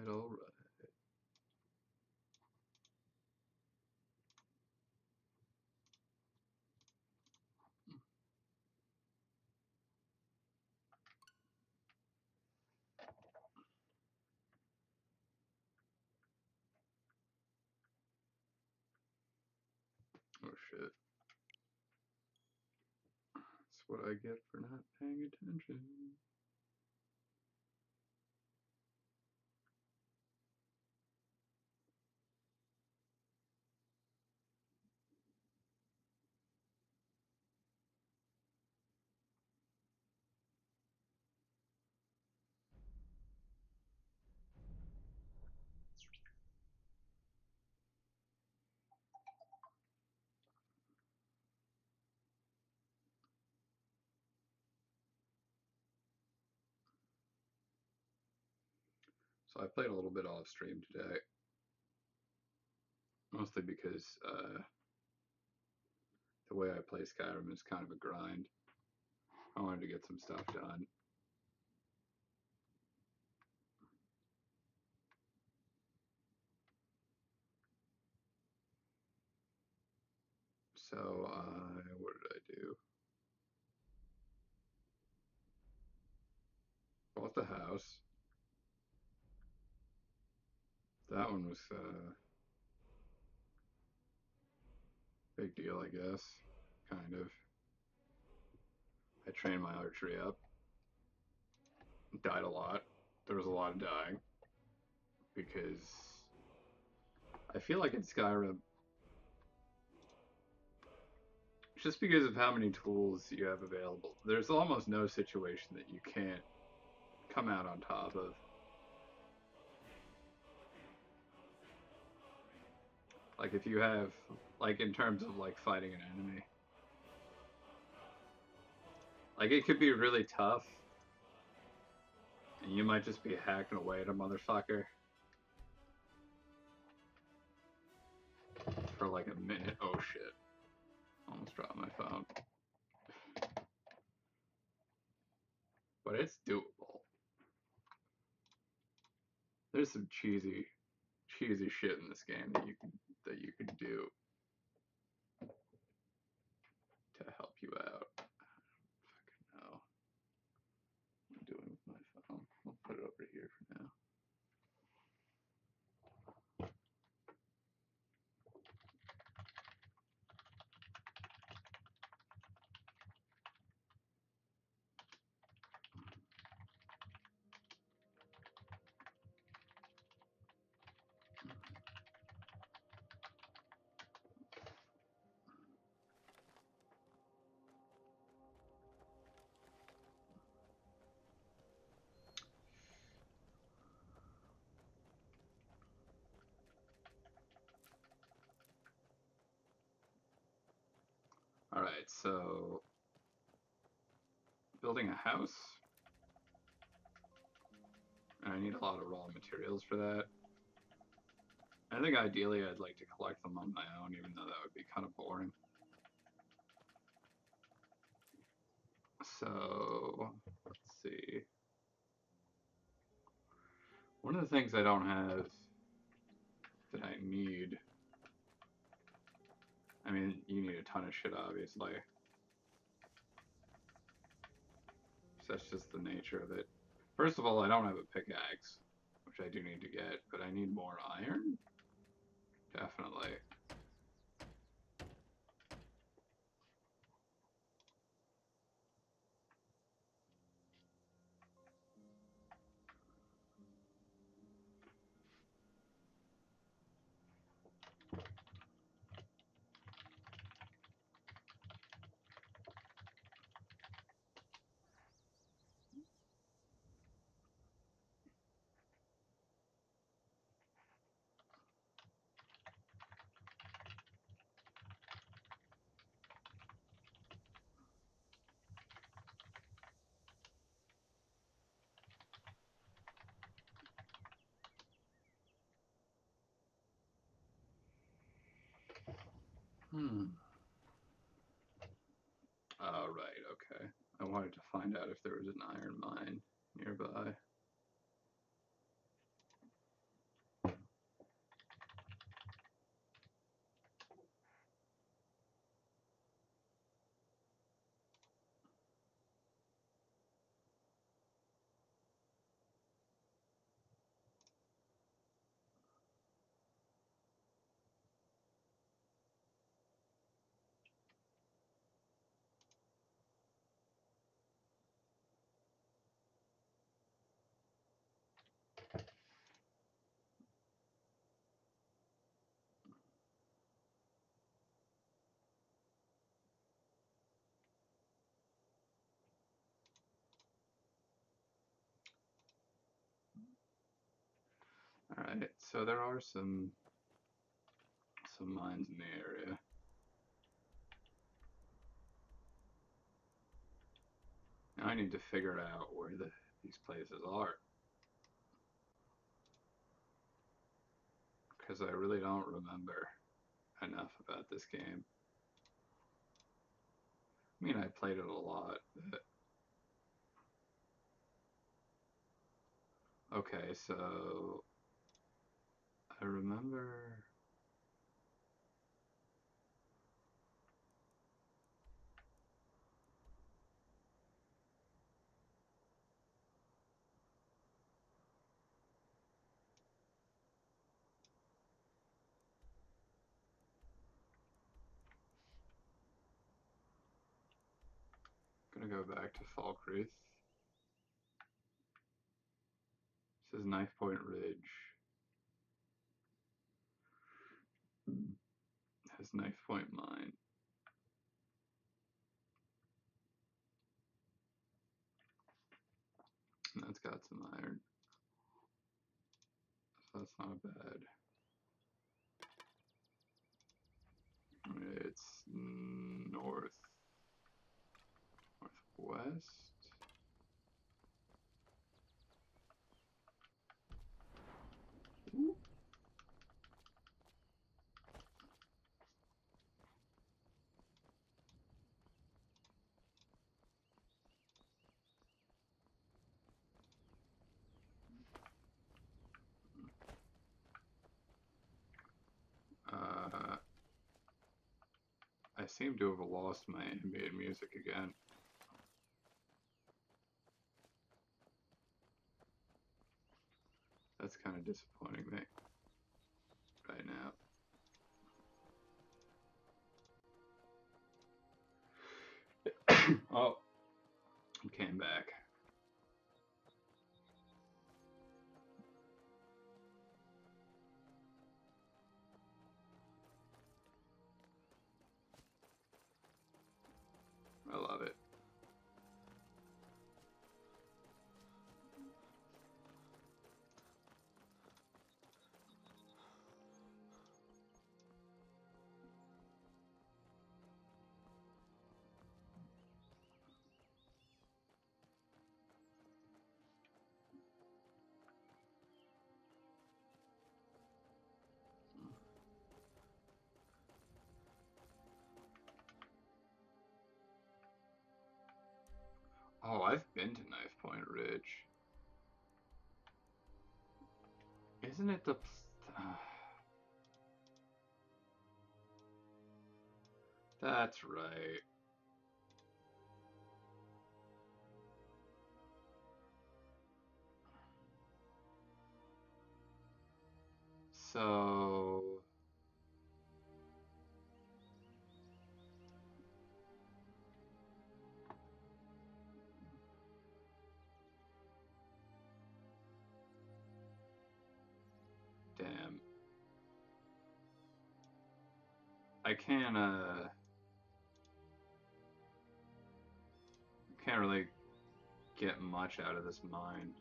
Alright. Oh shit. That's what I get for not paying attention. So I played a little bit off stream today, mostly because the way I play Skyrim is kind of a grind. I wanted to get some stuff done. So what did I do? Bought the house. That one was a big deal, I guess. Kind of. I trained my archery up. Died a lot. There was a lot of dying. Because I feel like in Skyrim, just because of how many tools you have available, there's almost no situation that you can't come out on top of. Like if you have, like in terms of like fighting an enemy, like it could be really tough, and you might just be hacking away at a motherfucker for like a minute. Oh shit! Almost dropped my phone. But it's doable. There's some cheesy shit in this game that you can do to help you out. Fucking hell. What am I doing with my phone? I'll put it over here for now. Alright, so building a house. And I need a lot of raw materials for that. I think ideally I'd like to collect them on my own, even though that would be kind of boring. So, let's see. One of the things I don't have that I need, I mean, you need a ton of shit, obviously. So that's just the nature of it. First of all, I don't have a pickaxe, which I do need to get, but I need more iron? Definitely. Oh, right, okay. I wanted to find out if there was an iron mine nearby. Alright, so there are some mines in the area. Now I need to figure out where these places are. Because I really don't remember enough about this game. I mean, I played it a lot, but... Okay, so... I remember... Gonna go back to Falkreath. This is Knife Point Ridge. Has Knife Point Mine. And that's got some iron. So that's not bad. It's northwest. Ooh. I seem to have lost my ambient music again. That's kind of disappointing me right now. Oh, he came back. I love it. Oh, I've been to Knife Point Ridge. Isn't it the... That's right. So... Damn. I can't really get much out of this mine.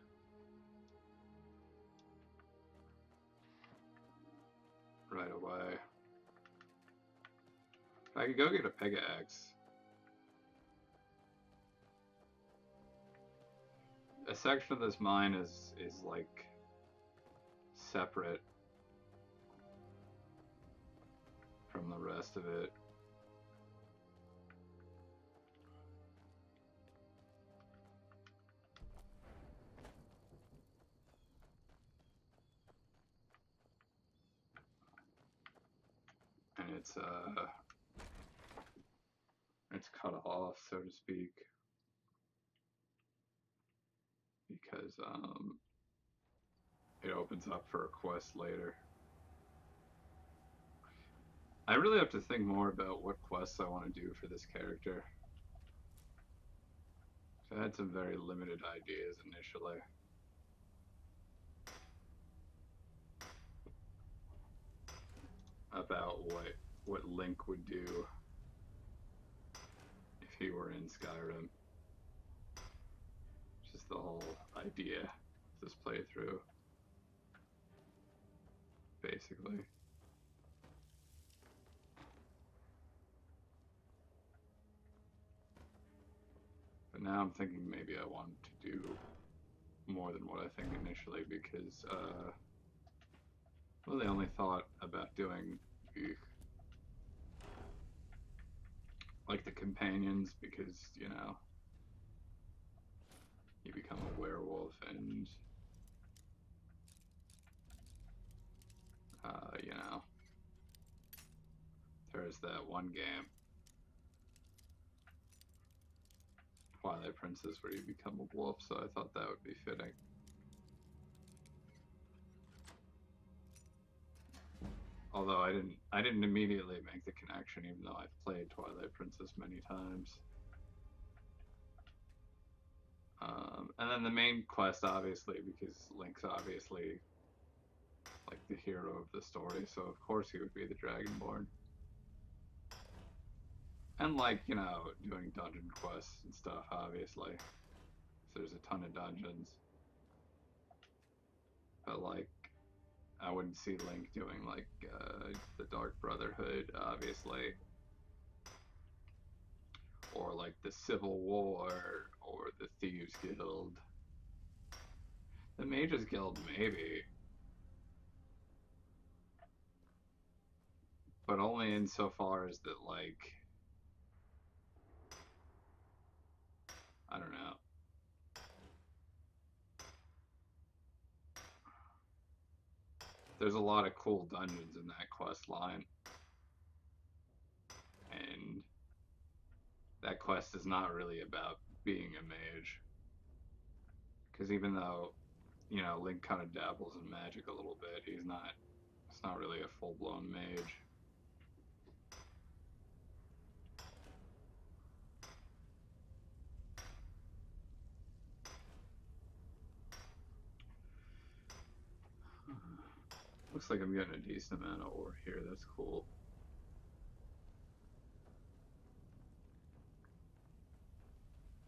Right away. I could go get a pickaxe. A section of this mine is like separate from the rest of it. And it's cut off, so to speak, because it opens up for a quest later. I really have to think more about what quests I want to do for this character. So I had some very limited ideas initially. About what Link would do if he were in Skyrim. Just the whole idea of this playthrough. basically. But now I'm thinking maybe I want to do more than what I think initially because, well, I only thought about doing like the companions because, you know, you become a werewolf and, you know, there's that one game, Twilight Princess, where you become a wolf, so I thought that would be fitting. Although I didn't immediately make the connection, even though I've played Twilight Princess many times. And then the main quest, obviously, because Link's obviously like the hero of the story, so of course he would be the Dragonborn. And like, you know, doing dungeon quests and stuff, obviously. So there's a ton of dungeons. But like, I wouldn't see Link doing like the Dark Brotherhood, obviously. Or like the Civil War, or the Thieves Guild. The Mages Guild, maybe. But only insofar as that, like, I don't know. There's a lot of cool dungeons in that quest line. And that quest is not really about being a mage. Because even though, you know, Link kind of dabbles in magic a little bit, it's not really a full-blown mage. Looks like I'm getting a decent amount of ore here, that's cool.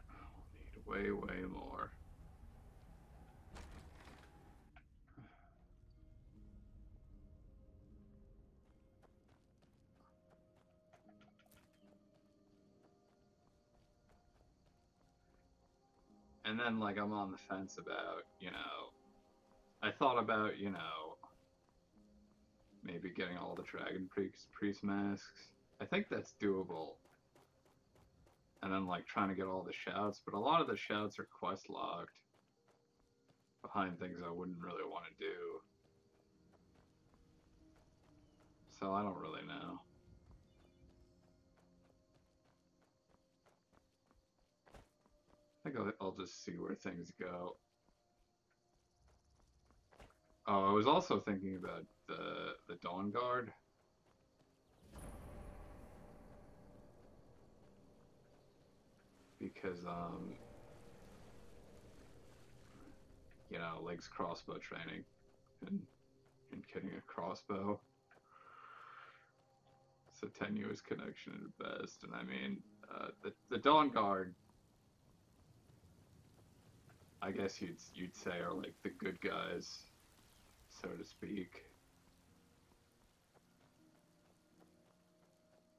I'll need way, way more. And then, like, I'm on the fence about, you know, I thought about, you know, maybe getting all the Dragon Priest masks. I think that's doable. And then, like, trying to get all the shouts, but a lot of the shouts are quest locked behind things I wouldn't really want to do. So I don't really know. I think I'll just see where things go. Oh, I was also thinking about the Dawn Guard. Because, you know, Link's crossbow training and getting a crossbow. It's a tenuous connection at best. And I mean, the Dawn Guard, I guess you'd say, are like the good guys, so to speak.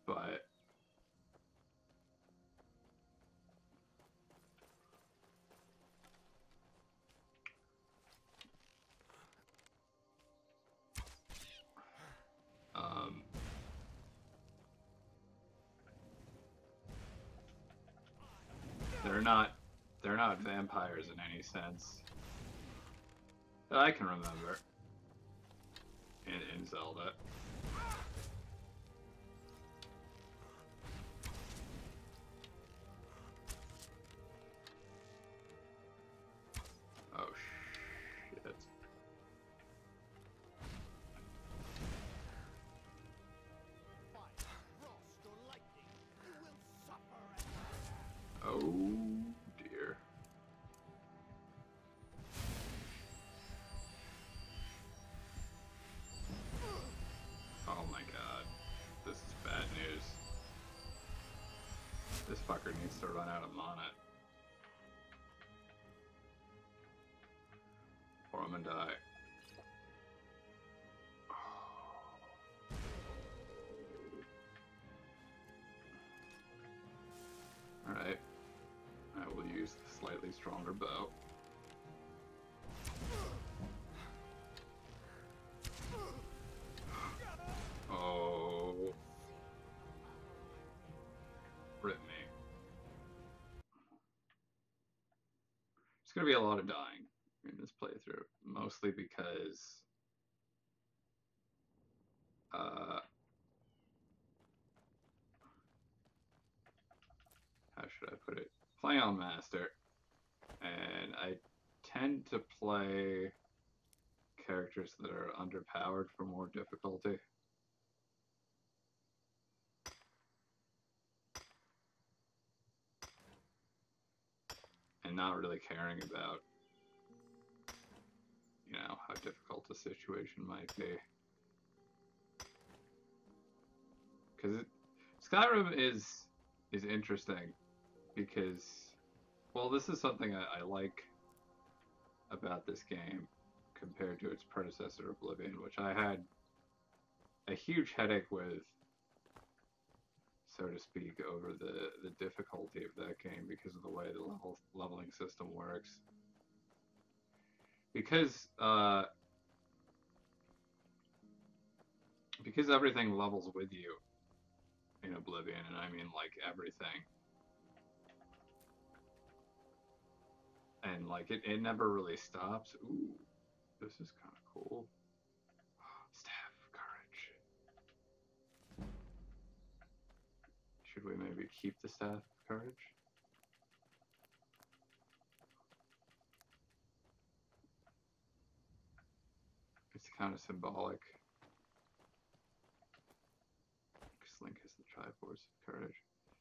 But they're not vampires in any sense that I can remember in Zelda. Oh shit. Oh dear. Oh my god. This is bad news. This fucker needs to run out of mana. Or I'm gonna die. Oh slightly stronger bow. Oh. Rip me. There's going to be a lot of dying in this playthrough, mostly because how should I put it? Playing on Master, and I tend to play characters that are underpowered for more difficulty. And not really caring about, you know, how difficult the situation might be. Because Skyrim is interesting because, well, this is something I like about this game compared to its predecessor Oblivion, which I had a huge headache with, so to speak, over the difficulty of that game because of the way the leveling system works. Because everything levels with you in Oblivion, and I mean like everything. And like it never really stops. Ooh, this is kind of cool. Staff of Courage. Should we maybe keep the Staff of Courage? It's kind of symbolic. Because Link has the Triforce of Courage.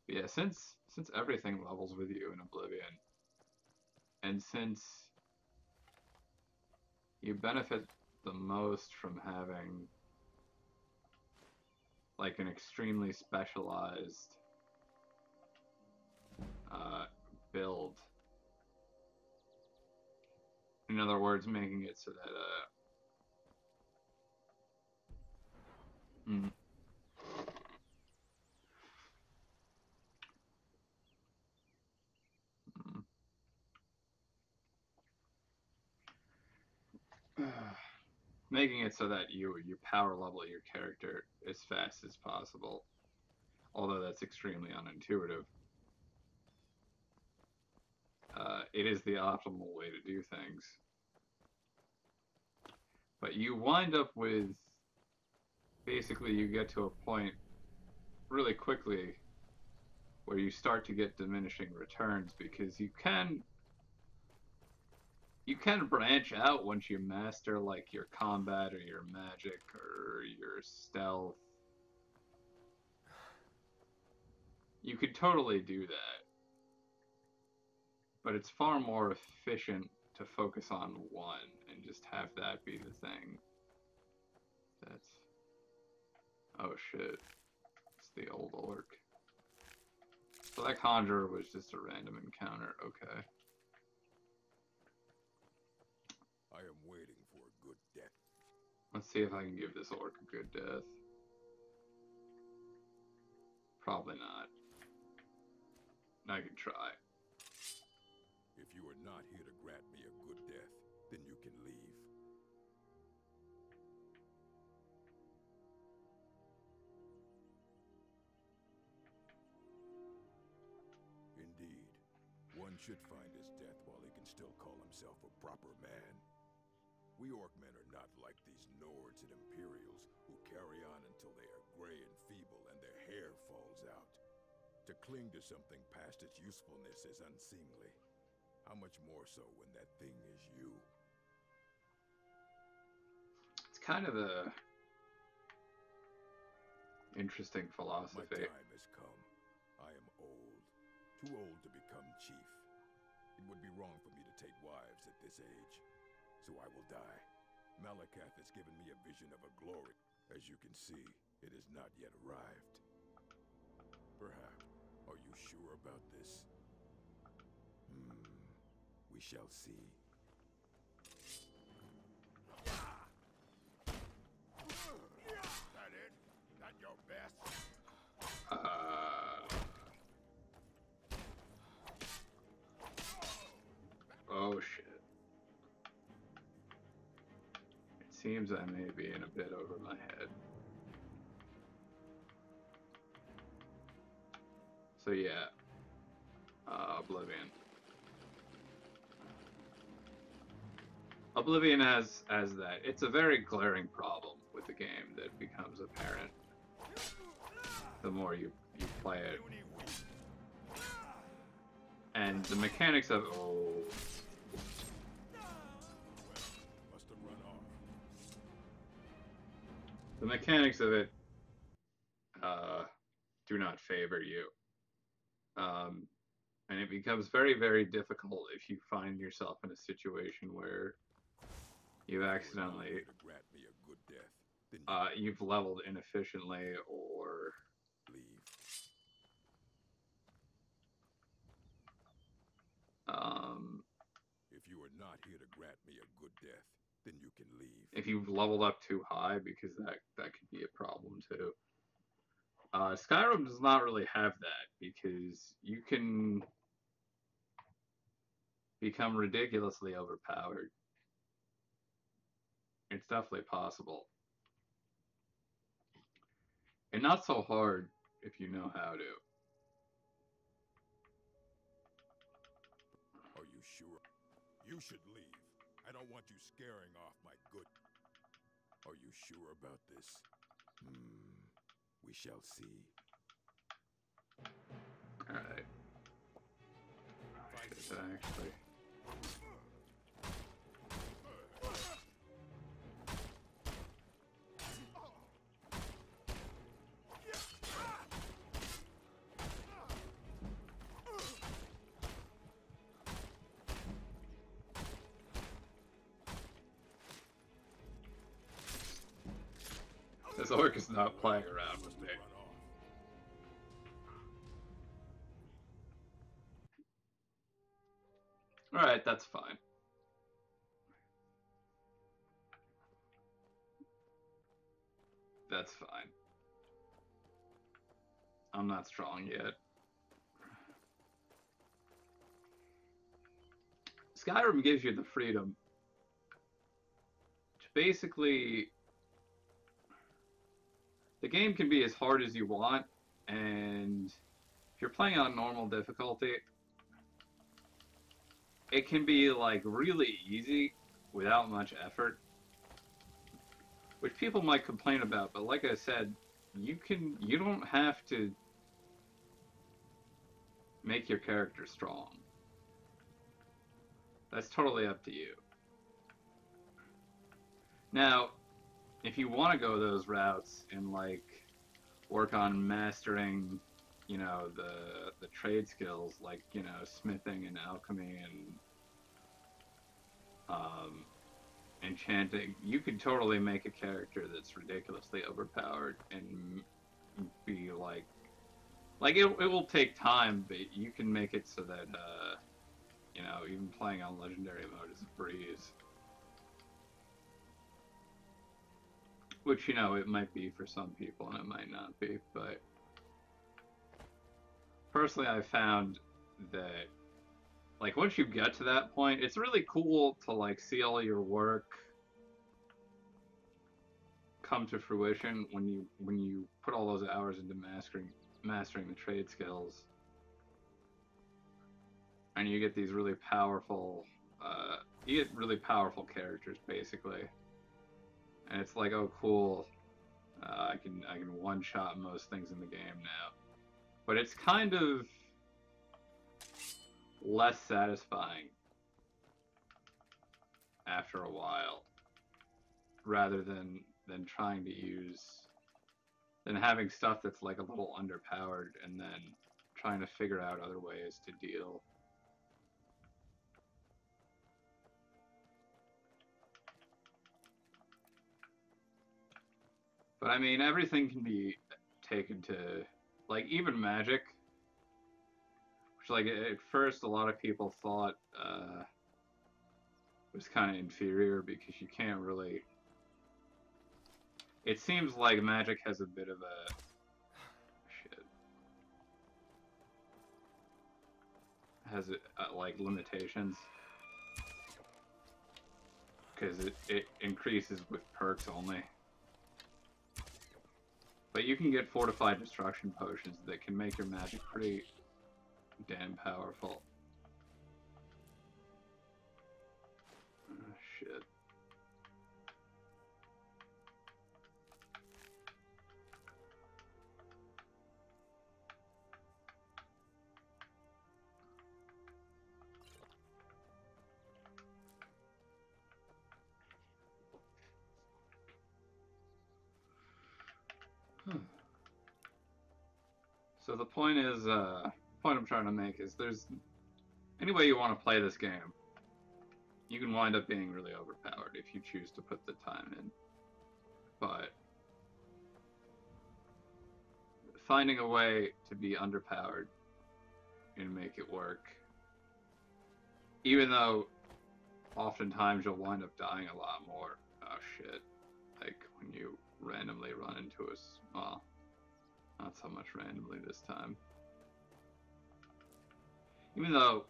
But yeah, since everything levels with you in Oblivion, and since you benefit the most from having like an extremely specialized build. In other words, making it so that making it so that you power level your character as fast as possible. Although that's extremely unintuitive. It is the optimal way to do things. But you wind up with, basically you get to a point really quickly where you start to get diminishing returns because you can branch out once you master like your combat or your magic or your stealth. You could totally do that. But it's far more efficient to focus on one and just have that be the thing. That's... oh shit. It's the old orc. So that conjurer was just a random encounter, okay. I am waiting for a good death. Let's see if I can give this orc a good death. Probably not. I can try. If you are not here to grant me a good death, then you can leave. Indeed, one should find his death while he can still call himself a proper man. We Orcmen are not like these Nords and Imperials who carry on until they are gray and feeble and their hair falls out. To cling to something past its usefulness is unseemly. How much more so when that thing is you? It's kind of a interesting philosophy. My time has come. I am old. Too old to become chief. It would be wrong for me to take wives at this age. So I will die. Malakath has given me a vision of a glory. As you can see, it has not yet arrived. Perhaps. Are you sure about this? We shall see. That it? That your best? seems I may be in a bit over my head. So yeah, Oblivion. Oblivion has that. It's a very glaring problem with the game that becomes apparent the more you play it. And the mechanics of the mechanics of it do not favor you. And it becomes very, very difficult if you find yourself in a situation where you accidentally you've leveled inefficiently or if you are not here to grant me a good death, then you can leave. If you've leveled up too high, because that could be a problem too. Skyrim does not really have that, because you can become ridiculously overpowered. It's definitely possible. And not so hard if you know how to. Are you sure? You should leave. I don't want you scaring off my good. Are you sure about this? We shall see. Alright. Actually. This orc is not playing around with me. Alright, that's fine. That's fine. I'm not strong yet. Skyrim gives you the freedom to basically... The game can be as hard as you want, and if you're playing on normal difficulty, it can be like really easy without much effort, which people might complain about, but like I said, you don't have to make your character strong. That's totally up to you. Now, if you want to go those routes and like work on mastering, you know, the trade skills, like, you know, smithing and alchemy and enchanting, you could totally make a character that's ridiculously overpowered and be like it will take time, but you can make it so that you know, even playing on legendary mode is a breeze. Which, you know, it might be for some people and it might not be, but personally I found that, like, once you get to that point, it's really cool to, like, see all your work come to fruition when you put all those hours into mastering the trade skills. And you get these really powerful, you get really powerful characters, basically. And it's like, oh, cool, I can one-shot most things in the game now. But it's kind of less satisfying after a while, rather than trying to than having stuff that's like a little underpowered and then trying to figure out other ways to deal. But I mean, everything can be taken to, like, even magic, which, like, at first a lot of people thought was kind of inferior because you can't really... It seems like magic has a bit of a... Shit. Has, like, limitations. because it increases with perks only. But you can get fortified destruction potions that can make your magic pretty damn powerful. Oh, shit. So the point is, point I'm trying to make is there's any way you want to play this game, you can wind up being really overpowered if you choose to put the time in. But finding a way to be underpowered and make it work, even though oftentimes you'll wind up dying a lot more. Oh shit. Like when you randomly run into a, well, not so much randomly this time. Even though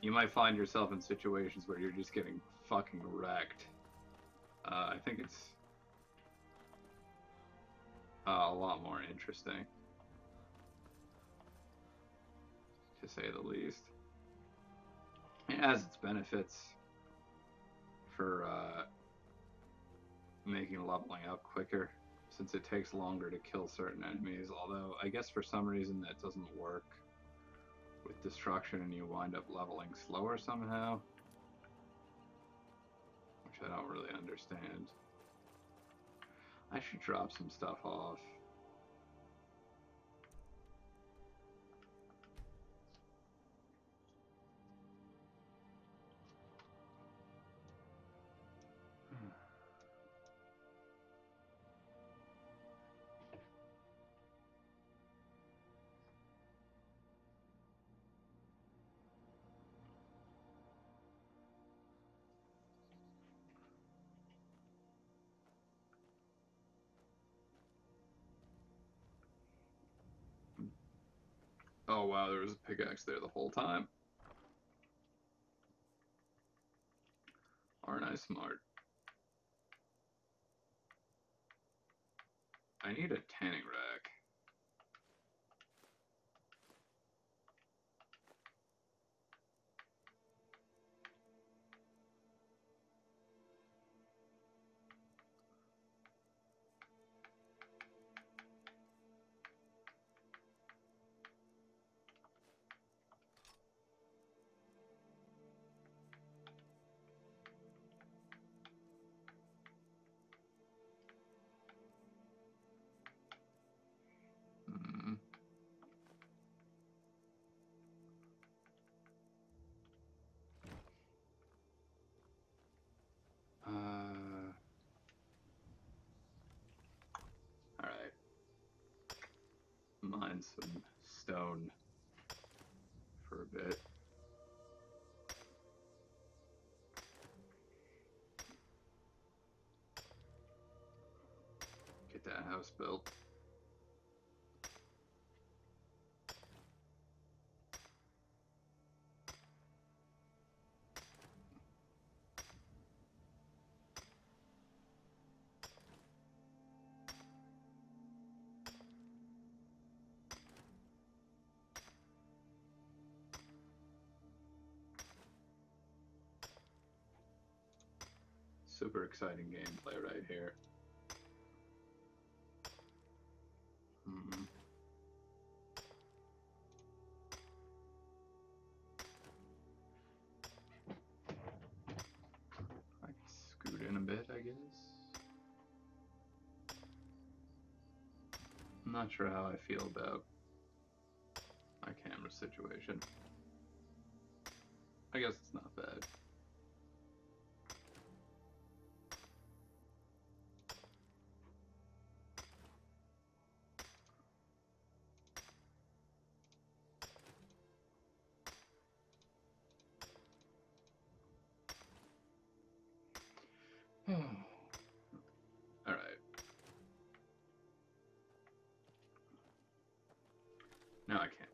you might find yourself in situations where you're just getting fucking wrecked. I think it's a lot more interesting, to say the least. It has its benefits for making leveling up quicker, since it takes longer to kill certain enemies, although I guess for some reason that doesn't work with destruction and you wind up leveling slower somehow, which I don't really understand. I should drop some stuff off. Oh wow, there was a pickaxe there the whole time. Aren't I smart? I need a tanning rack. Alright. Mine some stone for a bit. Get that house built. Super exciting gameplay right here. I can scoot in a bit, I guess. I'm not sure how I feel about my camera situation. I guess it's not bad. Alright. Now I can't move.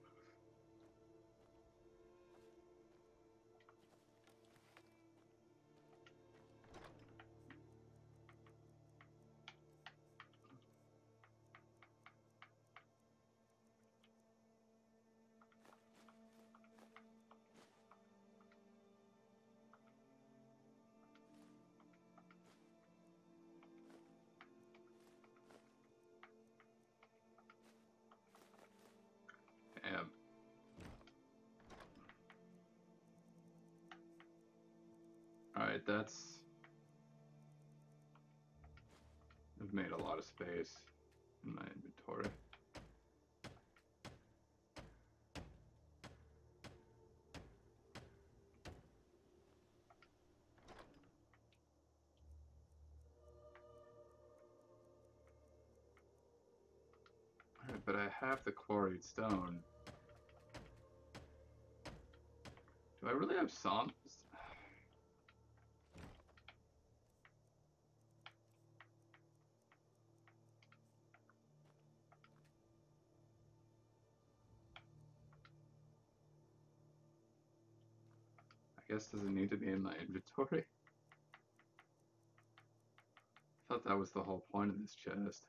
Alright, that's... I've made a lot of space in my inventory. Alright, but I have the quarried stone. Do I really have some? I guess does it need to be in my inventory? I thought that was the whole point of this chest.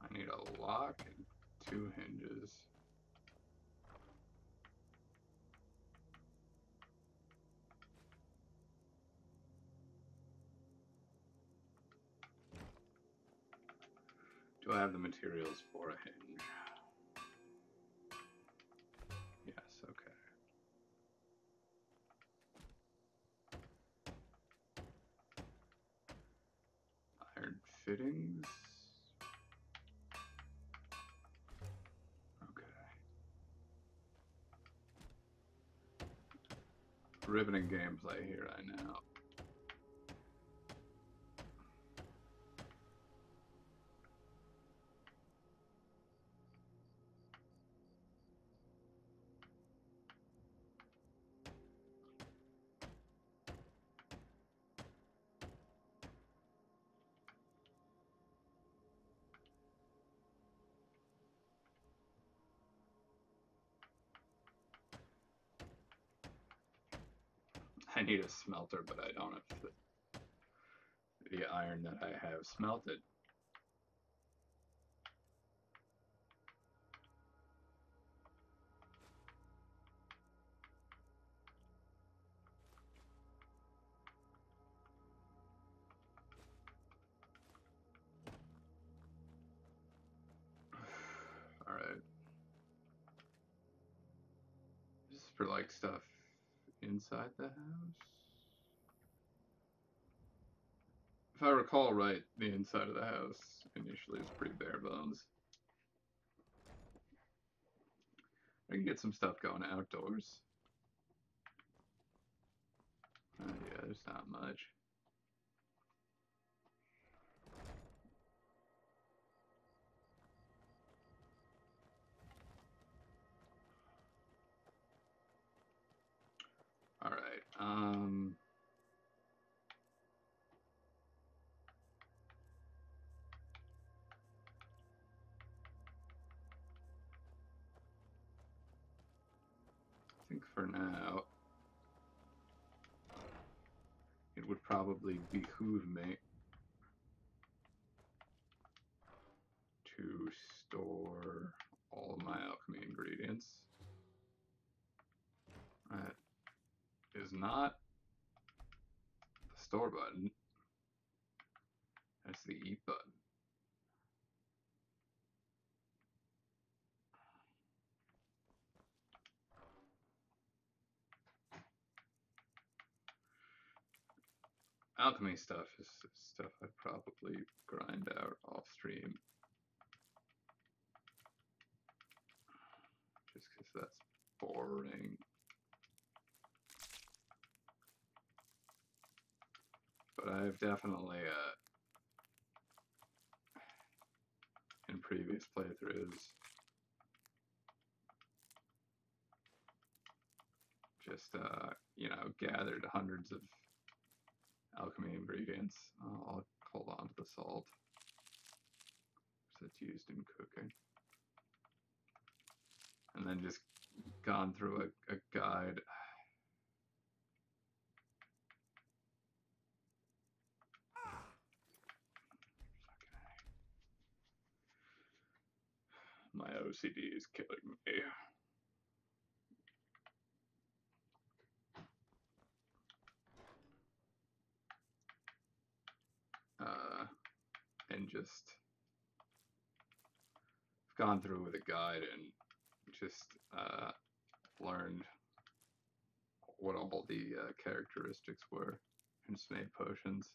I need a lock and 2 hinges. Do I have the materials for a hinge? Yes, okay. Iron fittings. Riveting gameplay here, I know. I need a smelter, but I don't have the iron that I have smelted. Alright. This is for like stuff inside the house. If I recall right, the inside of the house initially is pretty bare bones. I can get some stuff going outdoors. Yeah, there's not much. Alright, I think for now, it would probably behoove me to store all of my alchemy ingredients. That is not the store button. That's the eat button. Alchemy stuff is stuff I'd probably grind out off stream. Just because that's boring. But I've definitely, in previous playthroughs, just, you know, gathered hundreds of alchemy ingredients. I'll hold on to the salt, because it's used in cooking. And then just gone through a guide. My OCD is killing me. And just gone through with a guide and just learned what all the characteristics were and just made potions.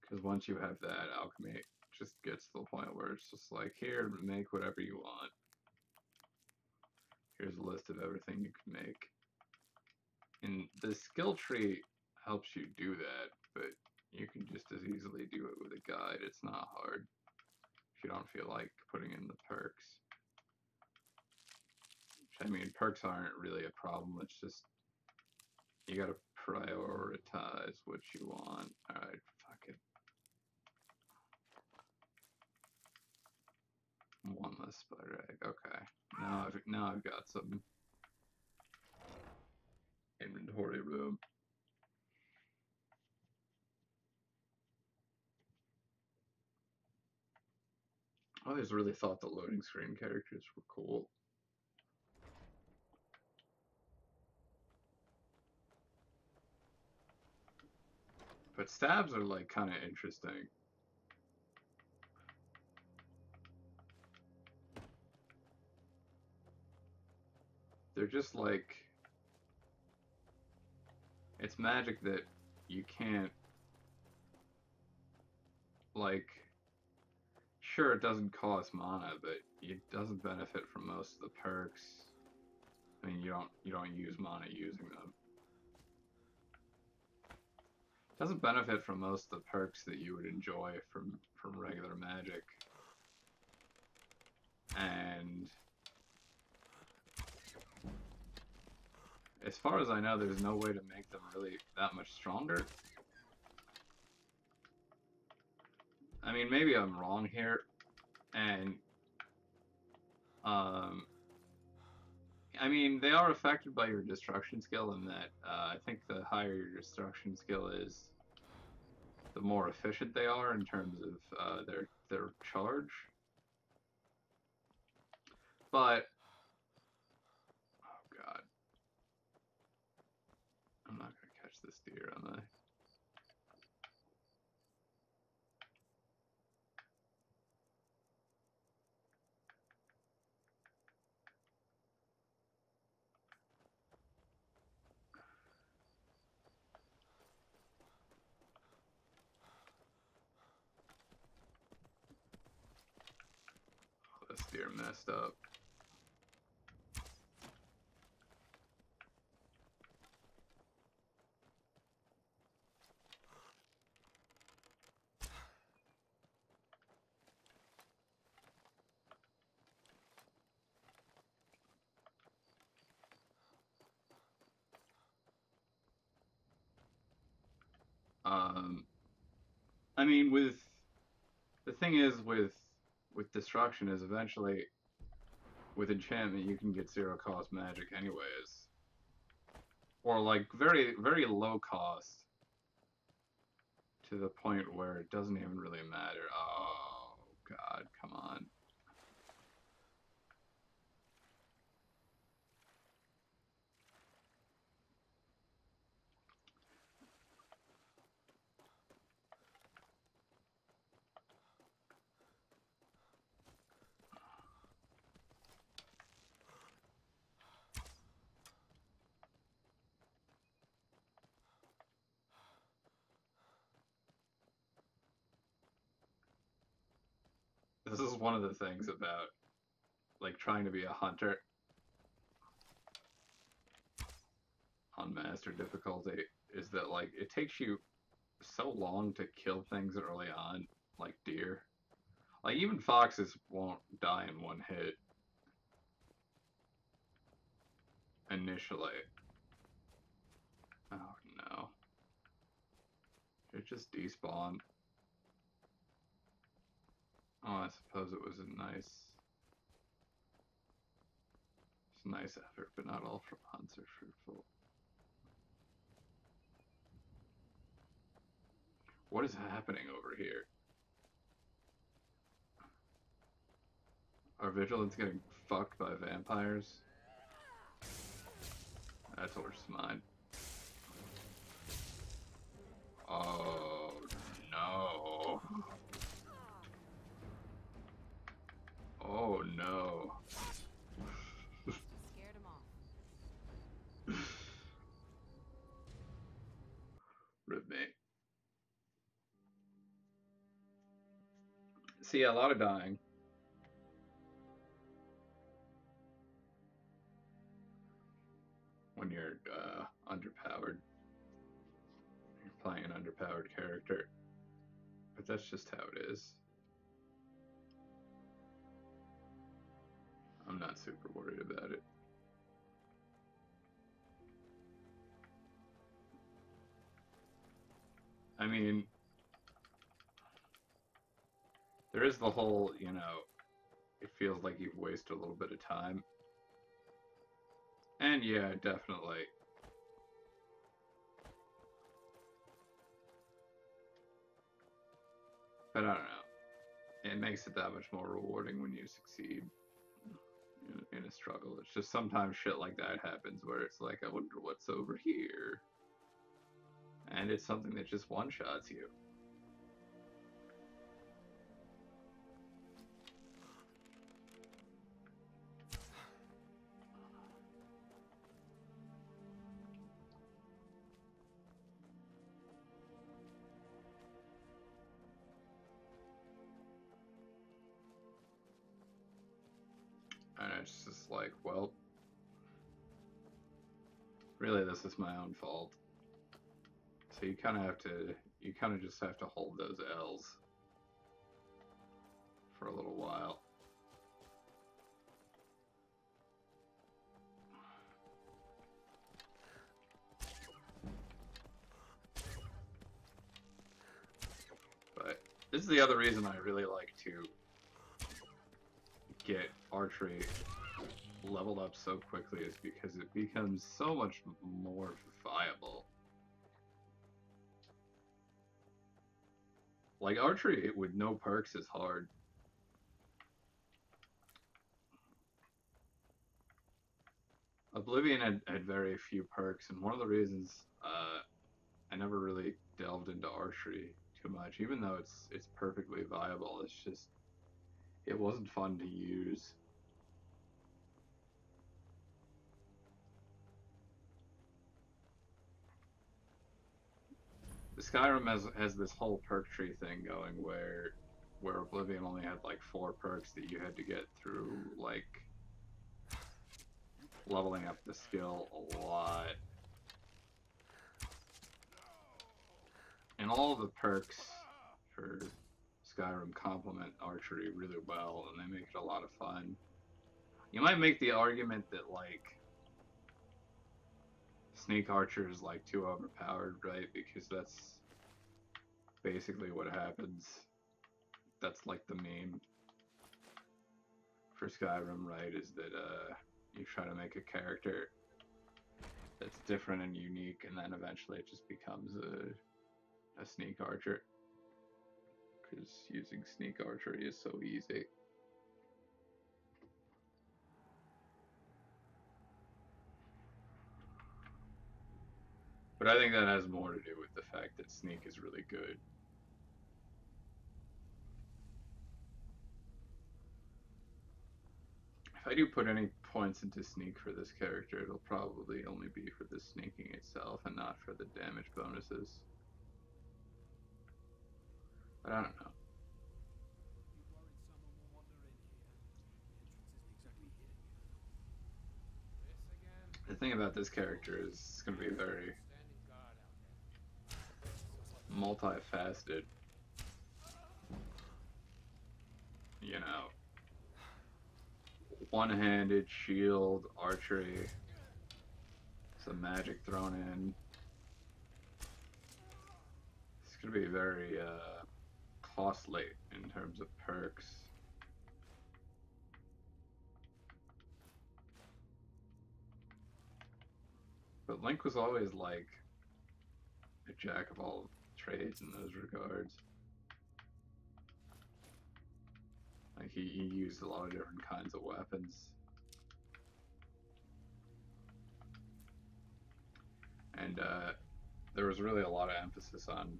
Because once you have that, alchemy just gets to the point where it's just like, here, make whatever you want. Here's a list of everything you can make. And the skill tree helps you do that, but you can just as easily do it with a guide. It's not hard if you don't feel like putting in the perks. Which, I mean, perks aren't really a problem. It's just you gotta prioritize what you want. Alright, fuck it. One less spider egg. Okay. Now I've got some inventory room. I always really thought the loading screen characters were cool. But stabs are like kind of interesting. They're just like, it's magic that you can't, like, sure it doesn't cost mana, but it doesn't benefit from most of the perks. I mean, you don't use mana using them. It doesn't benefit from most of the perks that you would enjoy from regular magic. And as far as I know, there's no way to make them really that much stronger. I mean, maybe I'm wrong here, and I mean, they are affected by your destruction skill in that I think the higher your destruction skill is, the more efficient they are in terms of their charge. But oh god, I'm not gonna catch this deer, am I? Oh, this deer messed up. I mean, the thing is with destruction is eventually with enchantment you can get zero cost magic anyways, or like very very low cost to the point where it doesn't even really matter. Oh god, come on. This is one of the things about like trying to be a hunter on master difficulty is that like it takes you so long to kill things early on, like deer. Like even foxes won't die in one hit initially. Oh no. It just despawned. Oh, I suppose it was it's a nice effort, but not all hunts are fruitful. What is happening over here? Are vigilants getting fucked by vampires? That's horse mine. Oh no. Oh no. Scared him off. Rip me. See, a lot of dying. When you're underpowered. You're playing an underpowered character. But that's just how it is. I'm not super worried about it. I mean, there is the whole, you know, it feels like you've wasted a little bit of time. And yeah, definitely. But I don't know. It makes it that much more rewarding when you succeed in a struggle. It's just sometimes shit like that happens where it's like, I wonder what's over here. And it's something that just one-shots you. And it's just like, well, really this is my own fault. So you kind of just have to hold those L's for a little while. But this is the other reason I really like to get archery leveled up so quickly, is because it becomes so much more viable. Like archery with no perks is hard. Oblivion had very few perks, and one of the reasons I never really delved into archery too much, even though it's perfectly viable. It's just it wasn't fun to use. Skyrim has this whole perk tree thing going where Oblivion only had like 4 perks that you had to get through like leveling up the skill a lot. And all of the perks for Skyrim complement archery really well, and they make it a lot of fun. You might make the argument that like Sneak Archer is like too overpowered, right? Because that's basically what happens. That's like the meme for Skyrim, right? Is that you try to make a character that's different and unique, and then eventually it just becomes a Sneak Archer. Because using Sneak Archery is so easy. But I think that has more to do with the fact that Sneak is really good. If I do put any points into Sneak for this character, it'll probably only be for the sneaking itself and not for the damage bonuses. But I don't know. The thing about this character is it's going to be very multifaceted, you know, one-handed shield, archery, some magic thrown in. It's gonna be very costly in terms of perks. But Link was always like a jack of all trades in those regards. Like he used a lot of different kinds of weapons. And there was really a lot of emphasis on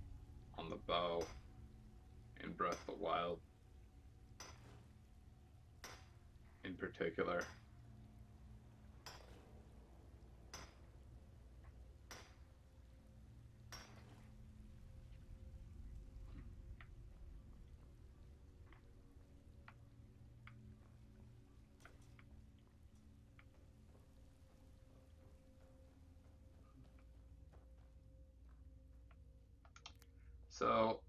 the bow in Breath of the Wild in particular. So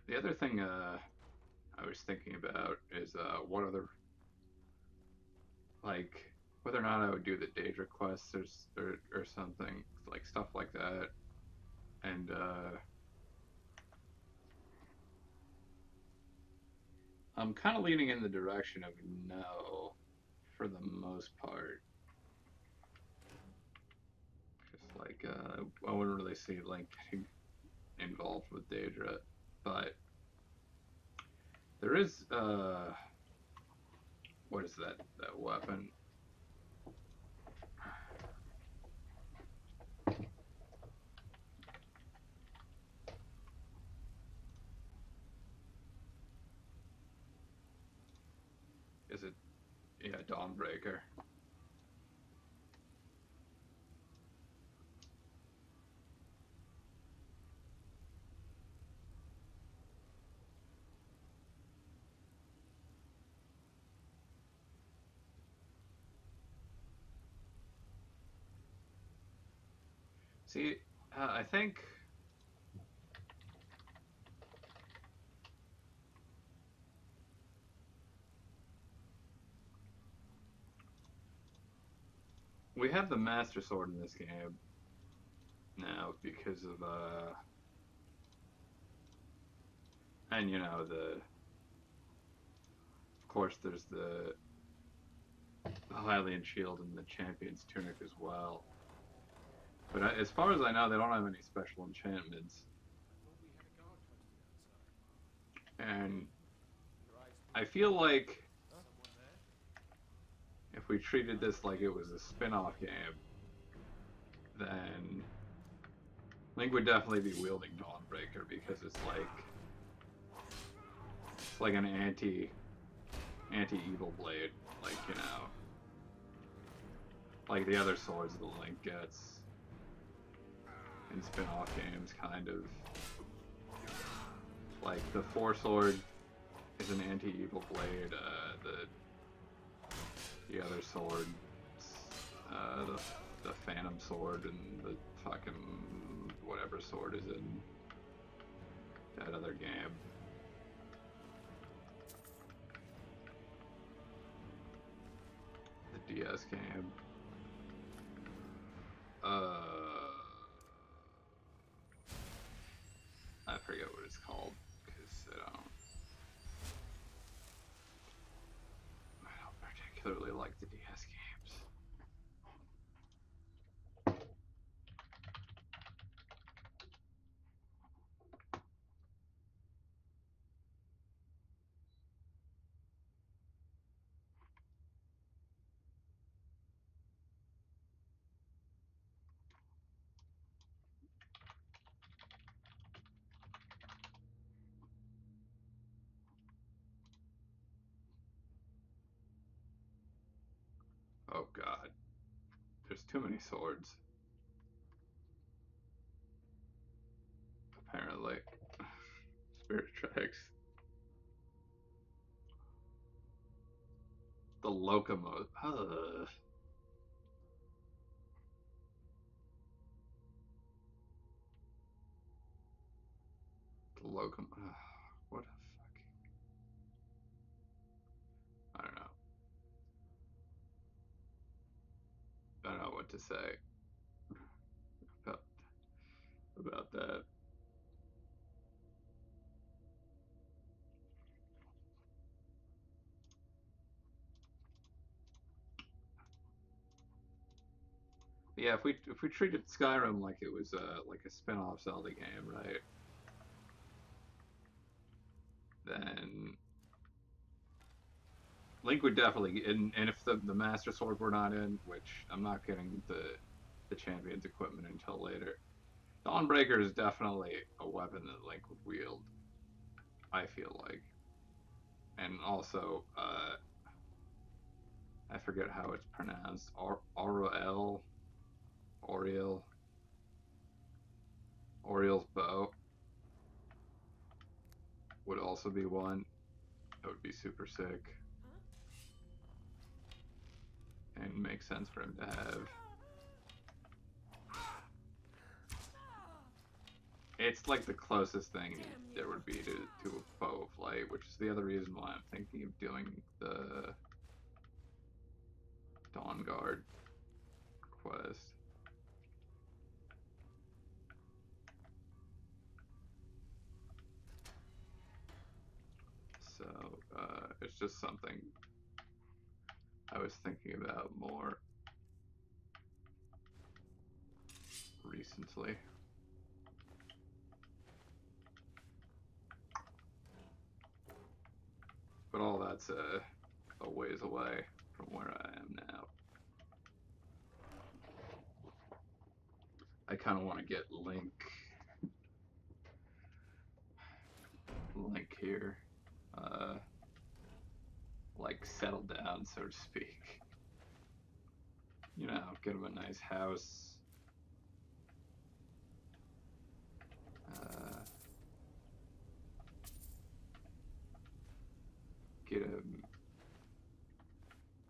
the other thing I was thinking about is what other, like, whether or not I would do the Daedra quests or something, like stuff like that. And I'm kind of leaning in the direction of no for the most part. Just like I wouldn't really see Link getting involved with Daedra, but there is what is that weapon? Is it, yeah, Dawnbreaker? See, I think we have the Master Sword in this game now because of and you know, of course there's the Hylian shield and the Champion's tunic as well. But as far as I know, they don't have any special enchantments. And I feel like if we treated this like it was a spin-off game, then Link would definitely be wielding Dawnbreaker because it's like an anti-evil blade, like, you know, like the other swords that Link gets in spin-off games, kind of. Like the Four Sword is an anti-evil blade. The other sword, the Phantom Sword, and the fucking whatever sword is in that other game. The DS game. I forget what it's called because I don't particularly like the DS games. Oh god, there's too many swords. Apparently. Spirit tracks. The locomotive. Locum. What a fucking. I don't know. I don't know what to say about that. Yeah, if we treated Skyrim like it was like a spin-off Zelda game, right? Then Link would definitely, and if the Master Sword were not in, which I'm not getting the champion's equipment until later, Dawnbreaker is definitely a weapon that Link would wield. I feel like, and also I forget how it's pronounced. Oriel, Oriel's bow would also be one that would be super sick and make sense for him to have. It's like the closest thing there would be to a bow of light, which is the other reason why I'm thinking of doing the Dawn Guard quest. So it's just something I was thinking about more recently. But all that's a ways away from where I am now. I kind of want to get Link here, like settle down, so to speak. You know, get him a nice house. Get him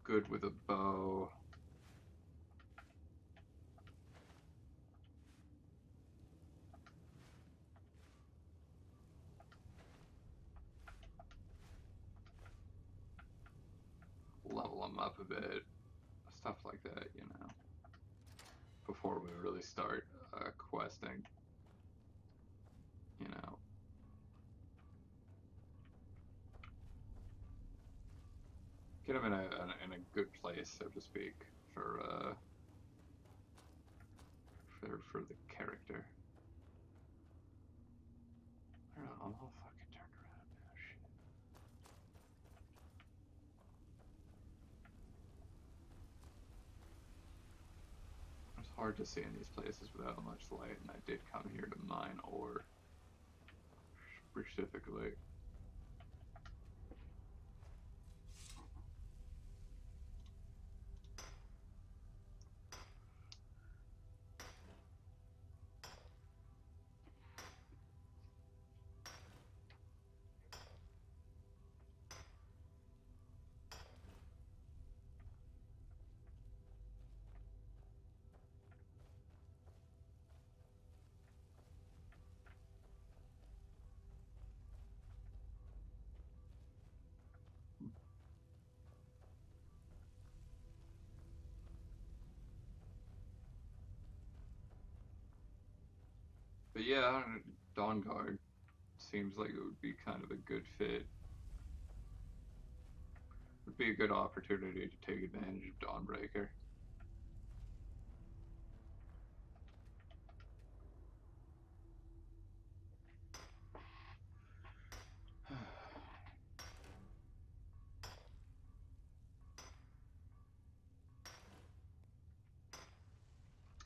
good with a bow. Level him up a bit. Stuff like that, you know. Before we really start questing. You know. Get him in a good place, so to speak, for the character. I don't know, I'm all fucking turned around now. Shit. It's hard to see in these places without much light, and I did come here to mine ore specifically. But yeah, Dawn Guard seems like it would be kind of a good fit. Would be a good opportunity to take advantage of Dawnbreaker.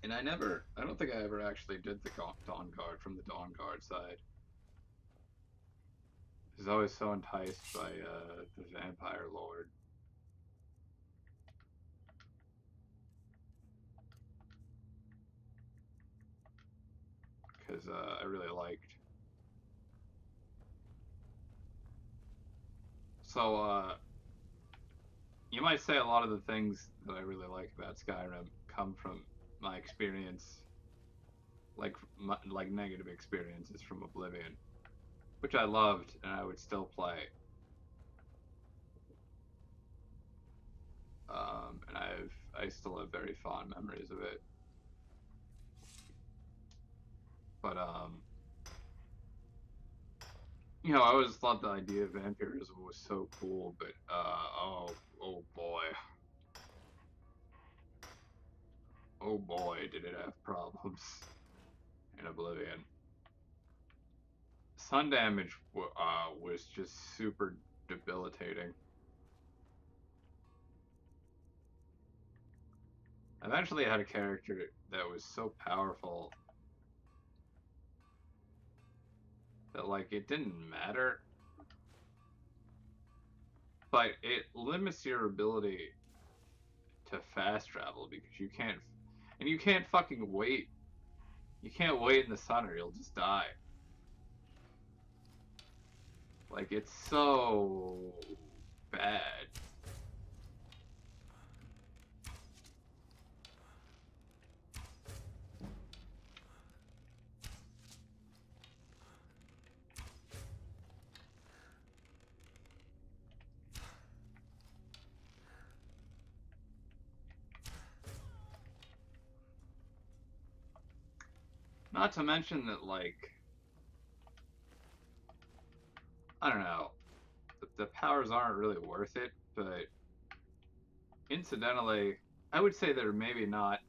And I don't think I ever actually did the Dawn Guard from the Dawn Guard side. I was always so enticed by the Vampire Lord. Because I really liked. So, you might say a lot of the things that I really like about Skyrim come from my experience, like negative experiences from Oblivion. which I loved and I would still play. And I still have very fond memories of it. But you know, I always thought the idea of vampirism was so cool, but oh boy. Oh boy, did it have problems in Oblivion. Sun damage was just super debilitating. Eventually I had a character that was so powerful that, like, it didn't matter. But it limits your ability to fast travel because you can't, and you can't fucking wait. You can't wait in the sun or you'll just die. Like, it's so bad. Not to mention that, like, I don't know, the powers aren't really worth it, but incidentally, I would say they're maybe not.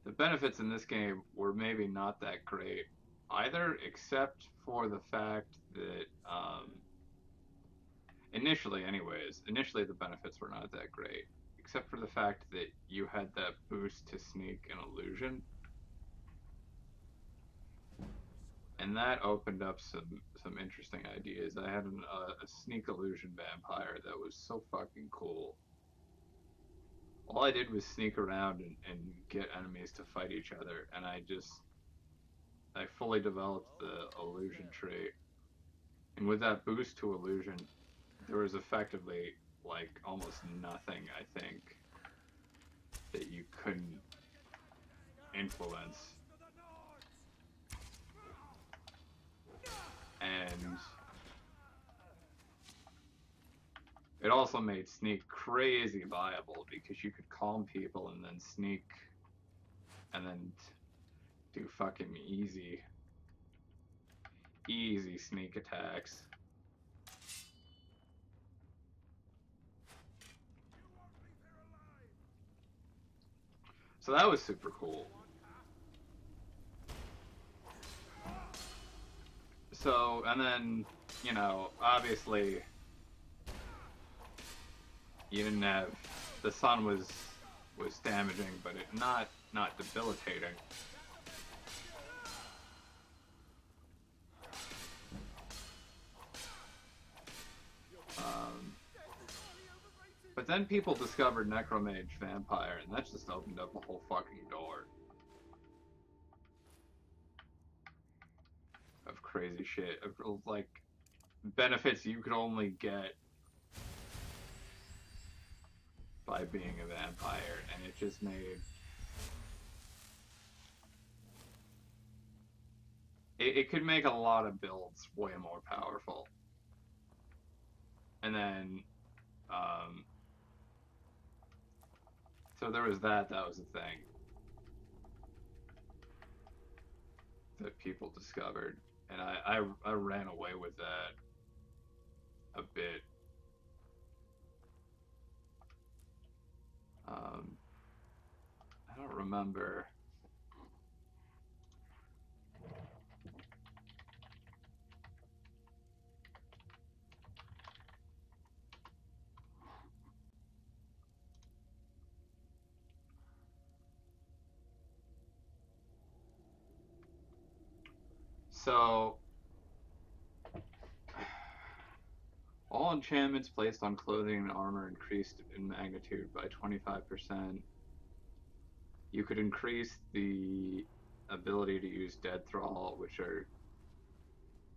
The benefits in this game were maybe not that great either, except for the fact that, initially the benefits were not that great, except for the fact that you had that boost to sneak and illusion. And that opened up some interesting ideas. I had a sneak illusion vampire that was so fucking cool. All I did was sneak around and get enemies to fight each other, and I fully developed the illusion trait. And with that boost to illusion, there was effectively, like, almost nothing, I think, that you couldn't influence. And it also made sneak crazy viable because you could calm people and then sneak and then do fucking easy sneak attacks. So that was super cool. So, and then, you know, obviously you didn't have, the sun was damaging, but it not debilitating. But then people discovered Necromage Vampire, and that just opened up a whole fucking door of crazy shit, of, like, benefits you could only get by being a vampire, and it just made it could make a lot of builds way more powerful. And then so there was that was a thing that people discovered, and I ran away with that a bit. I don't remember. So, all enchantments placed on clothing and armor increased in magnitude by 25%. You could increase the ability to use Dead Thrall, which are...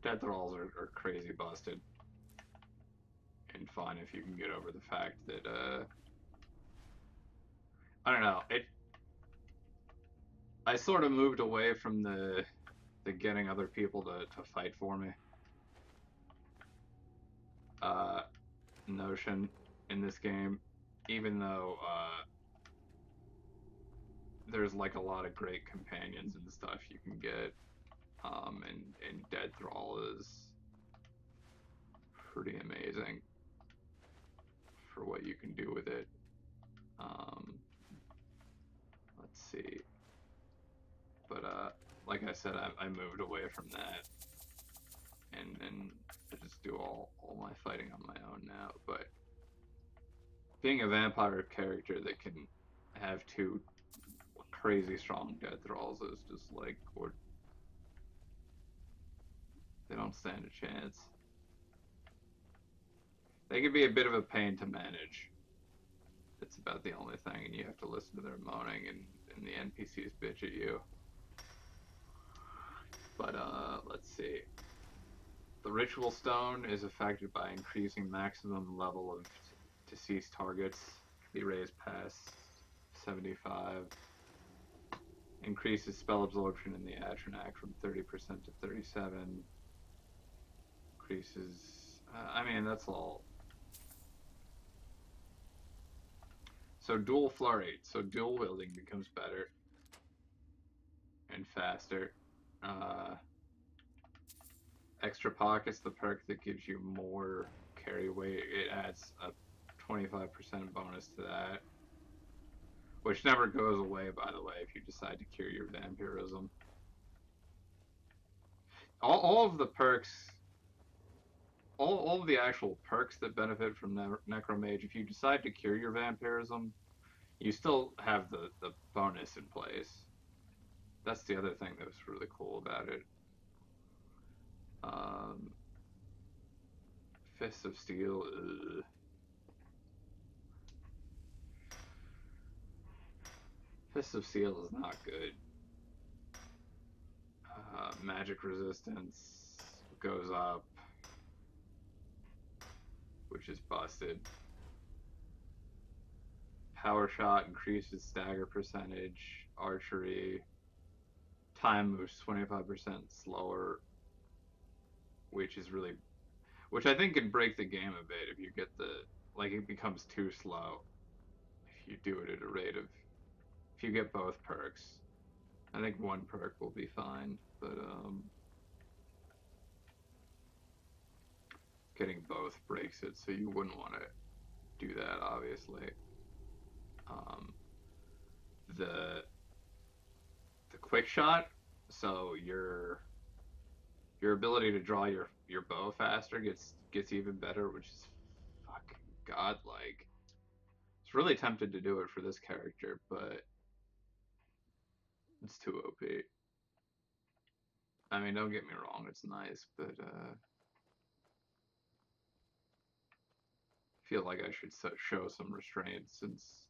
Dead Thralls are crazy busted. And fine if you can get over the fact that, I don't know, I sort of moved away from the the getting other people to fight for me notion in this game, even though there's like a lot of great companions and stuff you can get, and Dead Thrall is pretty amazing for what you can do with it. Let's see. But like I said, I moved away from that, and I just do all my fighting on my own now. But being a vampire character that can have two crazy strong Dead Thralls is just like, or they don't stand a chance. They can be a bit of a pain to manage. It's about the only thing, and you have to listen to their moaning, and the NPCs bitch at you. But let's see. The Ritual Stone is affected by increasing maximum level of deceased targets. Be raised past 75. Increases spell absorption in the Atronach from 30% to 37. Increases... I mean, that's all. So dual flurry. So dual wielding becomes better and faster. Extra pockets, the perk that gives you more carry weight. It adds a 25% bonus to that, which never goes away, by the way, if you decide to cure your vampirism. All of the perks, all of the actual perks that benefit from Necromage, if you decide to cure your vampirism, you still have the bonus in place. That's the other thing that was really cool about it. Fists of Steel. Ugh. Fists of Steel is not good. Magic resistance goes up, which is busted. Power Shot increases stagger percentage. Archery. Time moves 25% slower, which is really... Which I think can break the game a bit if you get the... Like, it becomes too slow if you do it at a rate of... If you get both perks. I think one perk will be fine, but, getting both breaks it, so you wouldn't want to do that, obviously. The quick shot, so your ability to draw your bow faster gets even better, which is fucking godlike. I was really tempted to do it for this character, but it's too OP. I mean, don't get me wrong, it's nice, but I feel like I should show some restraint since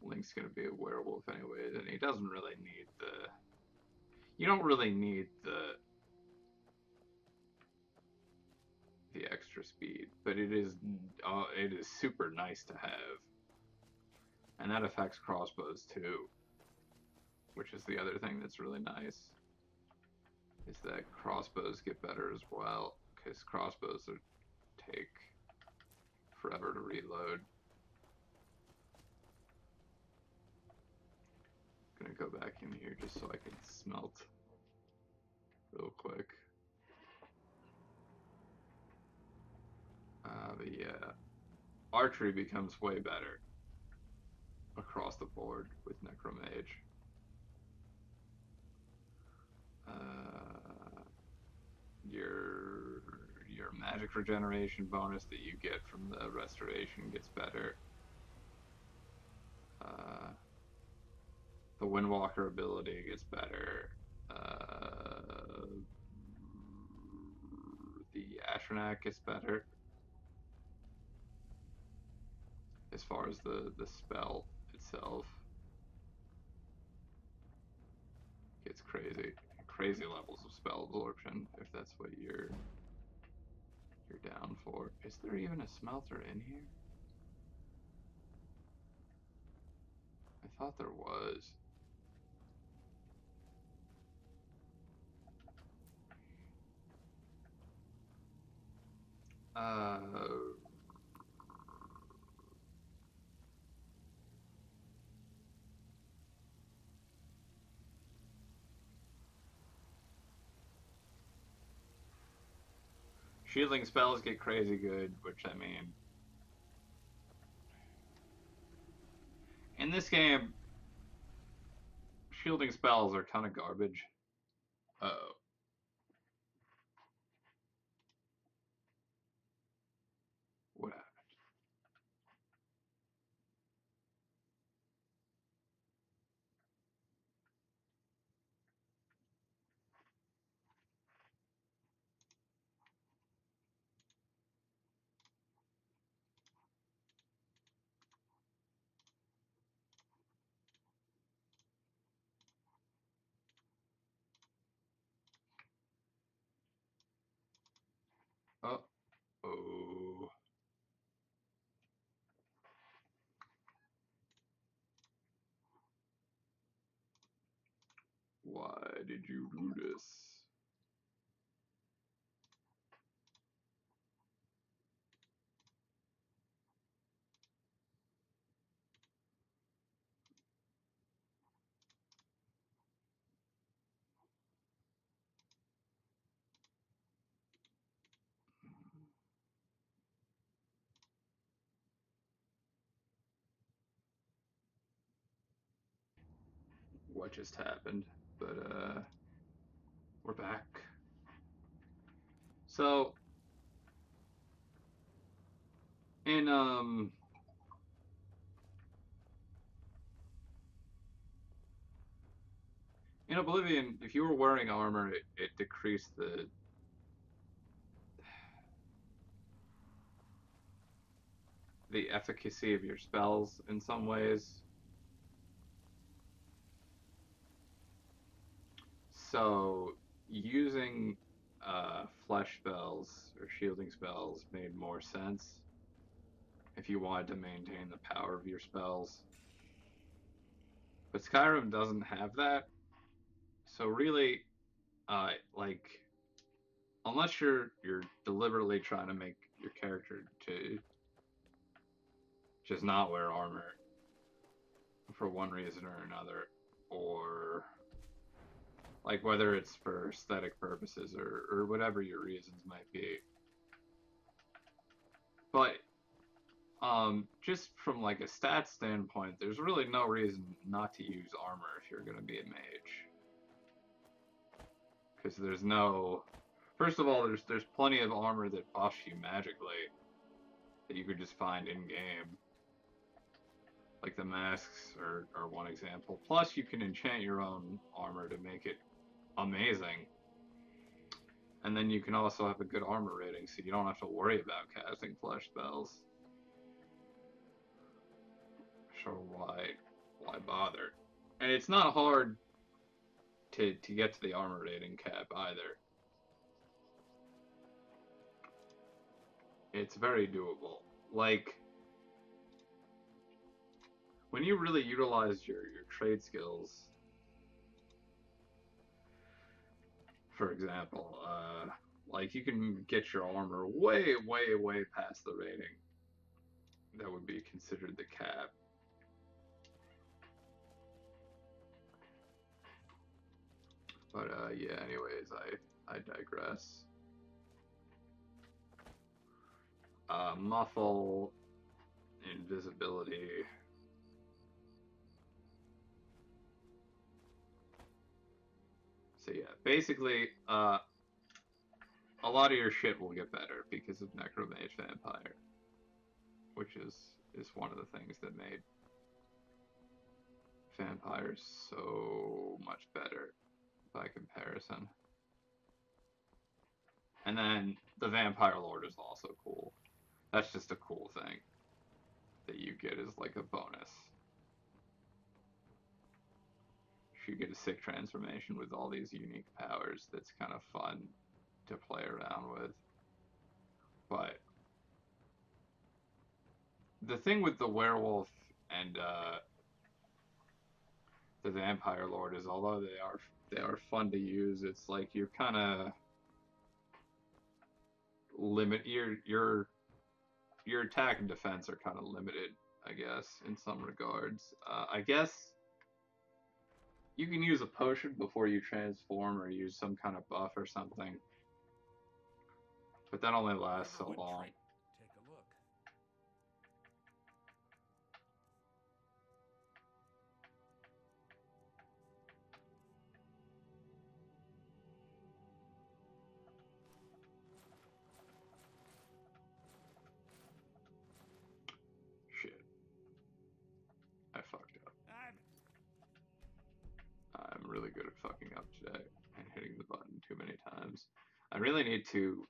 Link's gonna be a werewolf anyways, and he doesn't really need the... You don't really need the extra speed, but it is super nice to have. And that affects crossbows too, which is the other thing that's really nice, is that crossbows get better as well, because crossbows take forever to reload. I'm gonna go back in here just so I can smelt real quick. But yeah, archery becomes way better across the board with Necromage. Your magic regeneration bonus that you get from the restoration gets better. The Windwalker ability gets better. The Atronach gets better. As far as the spell itself, gets crazy levels of spell absorption if that's what you're down for. Is there even a smelter in here? I thought there was. Uh, Shielding spells get crazy good, which I mean, in this game, shielding spells are kind of garbage. Uh-oh. What happened? Uh-oh. Why did you do this? What just happened? But, we're back. So, in, in Oblivion, if you were wearing armor, it decreased the efficacy of your spells in some ways. So using flesh spells or shielding spells made more sense if you wanted to maintain the power of your spells. But Skyrim doesn't have that. So really, like unless you're deliberately trying to make your character to just not wear armor for one reason or another, or like whether it's for aesthetic purposes or whatever your reasons might be. But just from like a stat standpoint, there's really no reason not to use armor if you're going to be a mage, because there's no. First of all, there's plenty of armor that buffs you magically that you could just find in game. Like the masks are one example. Plus, you can enchant your own armor to make it amazing. And then you can also have a good armor rating, so you don't have to worry about casting flesh spells. So why bother? And it's not hard to get to the armor rating cap either. It's very doable. Like when you really utilize your trade skills, for example, like you can get your armor way past the rating that would be considered the cap. But yeah, anyways, I digress. Muffle, invisibility. So yeah, basically, a lot of your shit will get better because of Necromage Vampire, which is one of the things that made vampires so much better by comparison. And then the Vampire Lord is also cool. That's just a cool thing that you get as like a bonus. You get a sick transformation with all these unique powers that's kind of fun to play around with. But the thing with the werewolf and the Vampire Lord is, although they are fun to use, it's like you're kind of limit your attack and defense are kind of limited, I guess, in some regards. I guess you can use a potion before you transform or use some kind of buff or something, but that only lasts so long. Take a look. Shit. I fucked up. I'm really good at fucking up today and hitting the button too many times. I really need to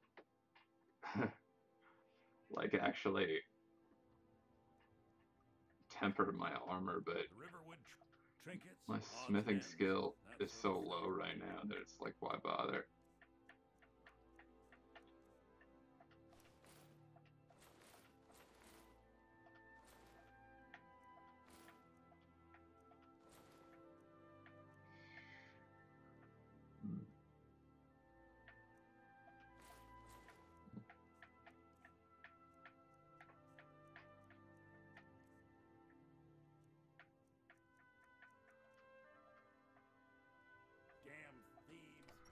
like actually temper my armor, but The Riverwood trinkets. my odds smithing and skill that is so sort of low thing. right now that it's like, why bother? Damn thieves.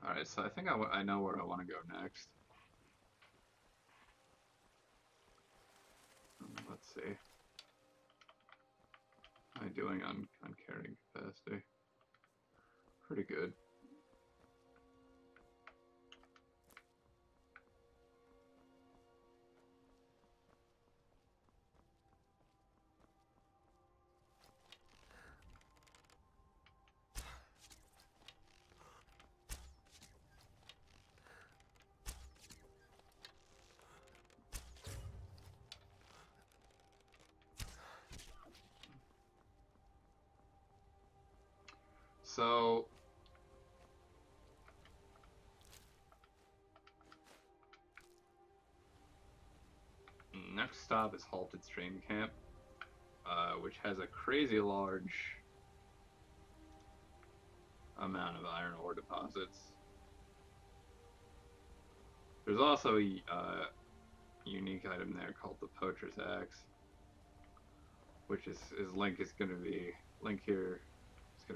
Alright, so I think I know where I want to go next. Let's see. How am I doing on carrying capacity? Pretty good. So next stop is Halted Stream Camp, which has a crazy large amount of iron ore deposits. There's also a unique item there called the Poacher's Axe, which is Link here is going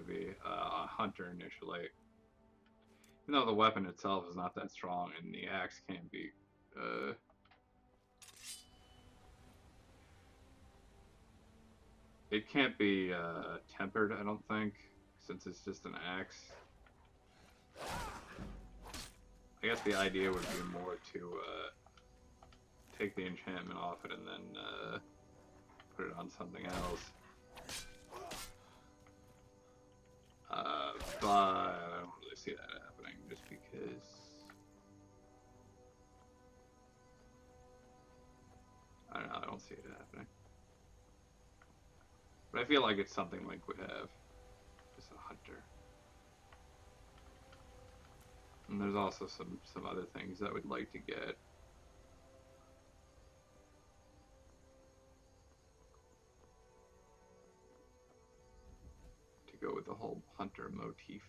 to be a hunter initially. Even though the weapon itself is not that strong and the axe can't be it can't be tempered, I don't think, since it's just an axe. I guess the idea would be more to take the enchantment off it and then put it on something else. But I don't really see that happening just because I don't know, I don't see it happening. But I feel like it's something Link would have. Just a hunter. And there's also some other things I would like to get. To go with the whole hunter motif.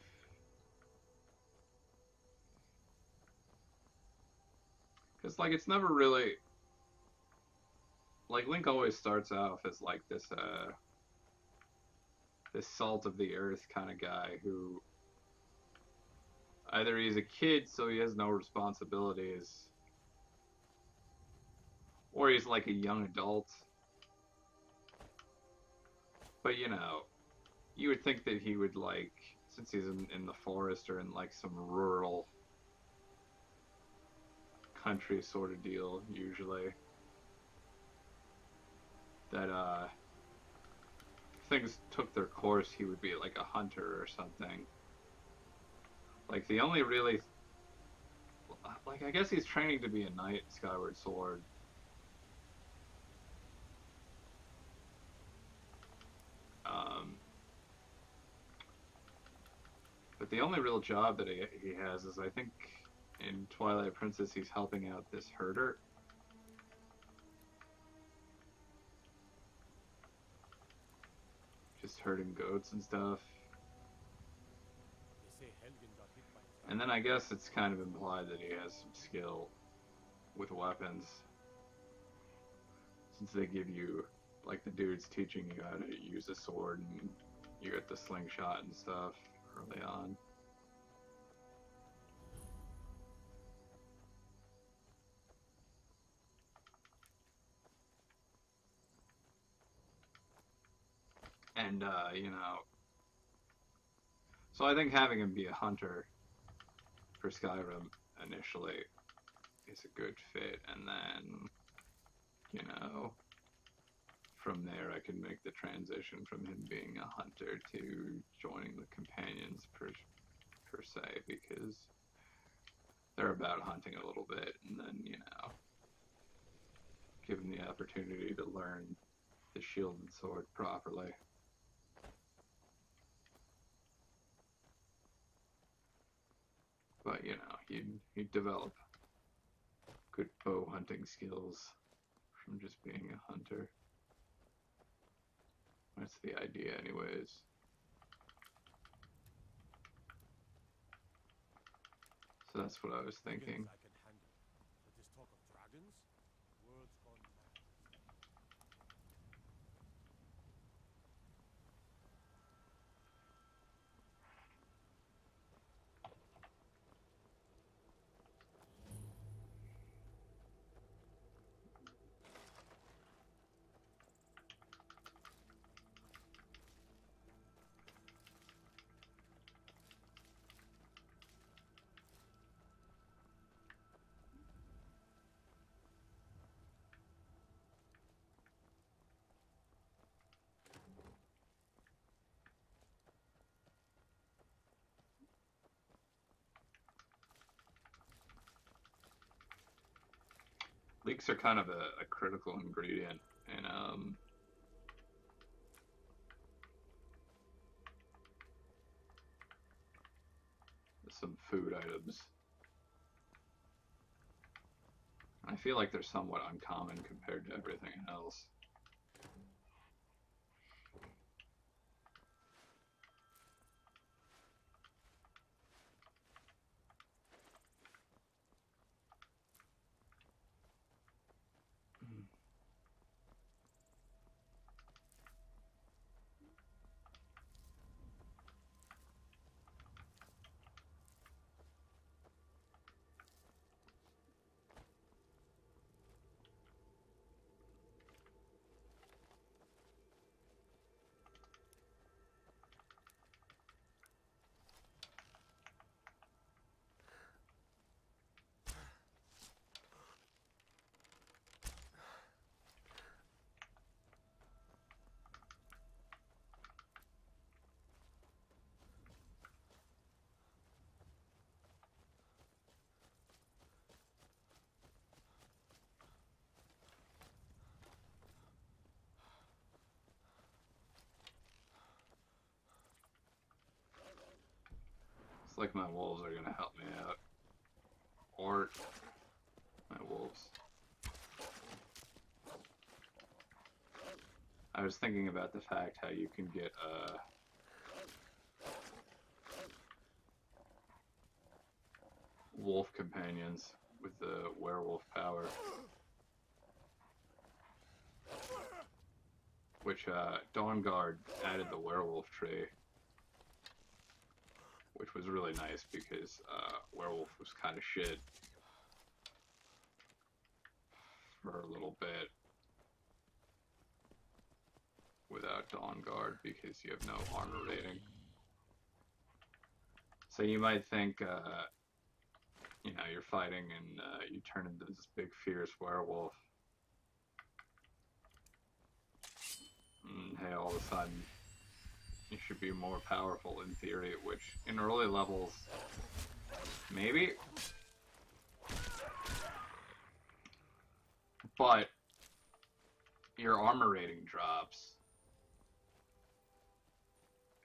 Because, like, it's never really... Like, Link always starts off as, like, this salt of the earth kind of guy who... Either he's a kid, so he has no responsibilities, or he's like a young adult. But, you know, you would think that he would, like, since he's in the forest or in, like, some rural country sort of deal, usually, that, things took their course, he would be, like, a hunter or something. Like, the only really... like, I guess he's training to be a knight in Skyward Sword. But the only real job that he has is, I think, in Twilight Princess, he's helping out this herder. Just herding goats and stuff. And then I guess it's kind of implied that he has some skill with weapons. Since they give you, like, the dude's teaching you how to use a sword, and you get the slingshot and stuff early on. And, you know, so I think having him be a hunter for Skyrim initially is a good fit, and then, you know, from there I can make the transition from him being a hunter to joining the companions per se, because they're about hunting a little bit, and then, you know, give him the opportunity to learn the shield and sword properly. But, you know, you'd develop good bow hunting skills from just being a hunter. That's the idea anyways. So that's what I was thinking. Leeks are kind of a critical ingredient in some food items. I feel like they're somewhat uncommon compared to everything else. It's like my wolves are gonna help me out. Or my wolves. I was thinking about the fact how you can get wolf companions with the werewolf power. Which Dawnguard added the werewolf tree. Which was really nice because werewolf was kind of shit for a little bit without Dawnguard because you have no armor rating. So you might think, you know, you're fighting and you turn into this big fierce werewolf. And hey, all of a sudden, you should be more powerful in theory, which in early levels, maybe. but your armor rating drops.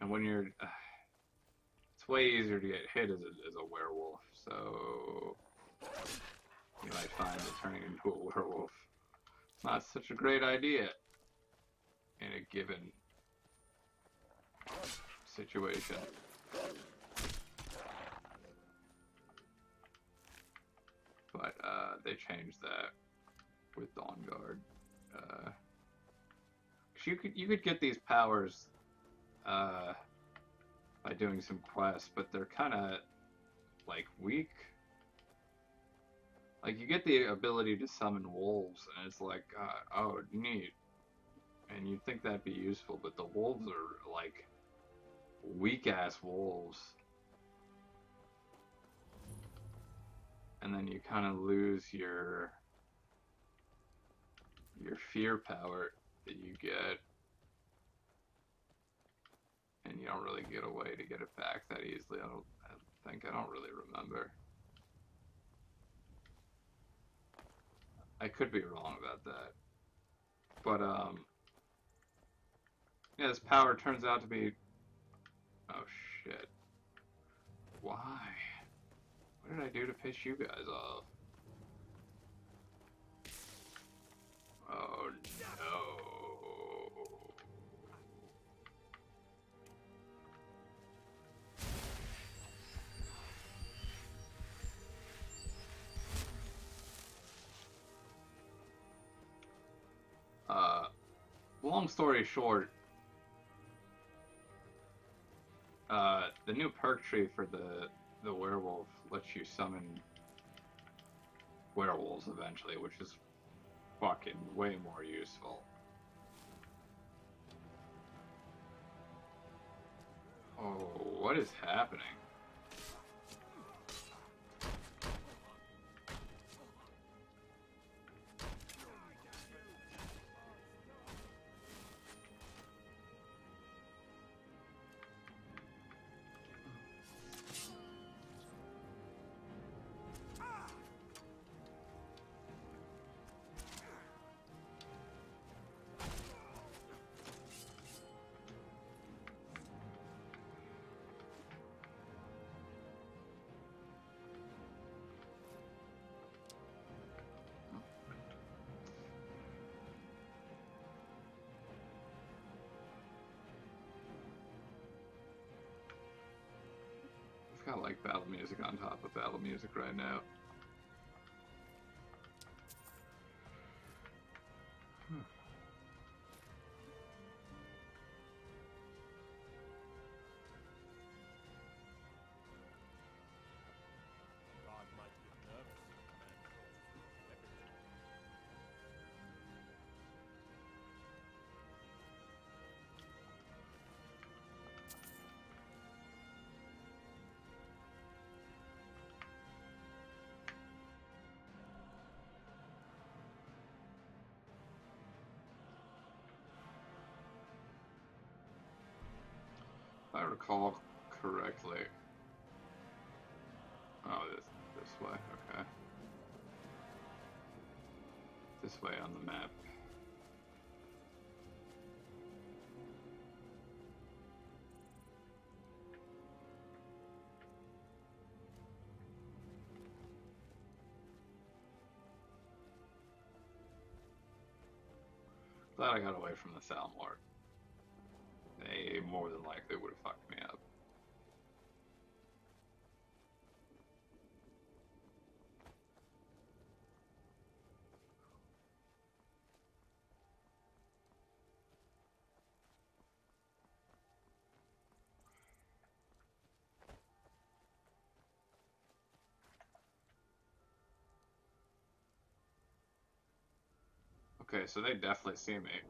And when you're... it's way easier to get hit as a werewolf, so... you might find that turning into a werewolf is not such a great idea in a given situation. But they changed that with Dawn Guard. You could get these powers by doing some quests, but they're kind of like weak. Like you get the ability to summon wolves, and it's like, oh, neat. And you'd think that'd be useful, but the wolves are like weak ass wolves. And then you kind of lose your fear power that you get, and you don't really get a way to get it back that easily. I don't really remember. I could be wrong about that, but yeah, this power turns out to be, oh shit, why? What did I do to piss you guys off? Oh no. Long story short, the new perk tree for the werewolf lets you summon werewolves eventually, which is fucking way more useful. Oh, what is happening? I've got like battle music on top of battle music right now. If I recall correctly. Oh, this way, okay. This way on the map. Glad I got away from the Salmort. They more than likely would have fucked me up. Okay, so they definitely see me.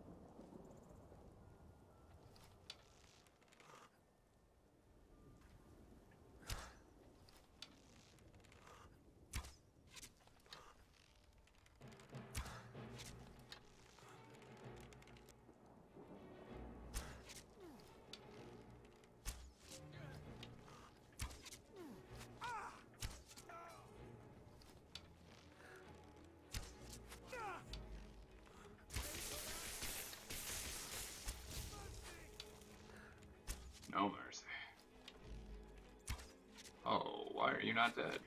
you not dead?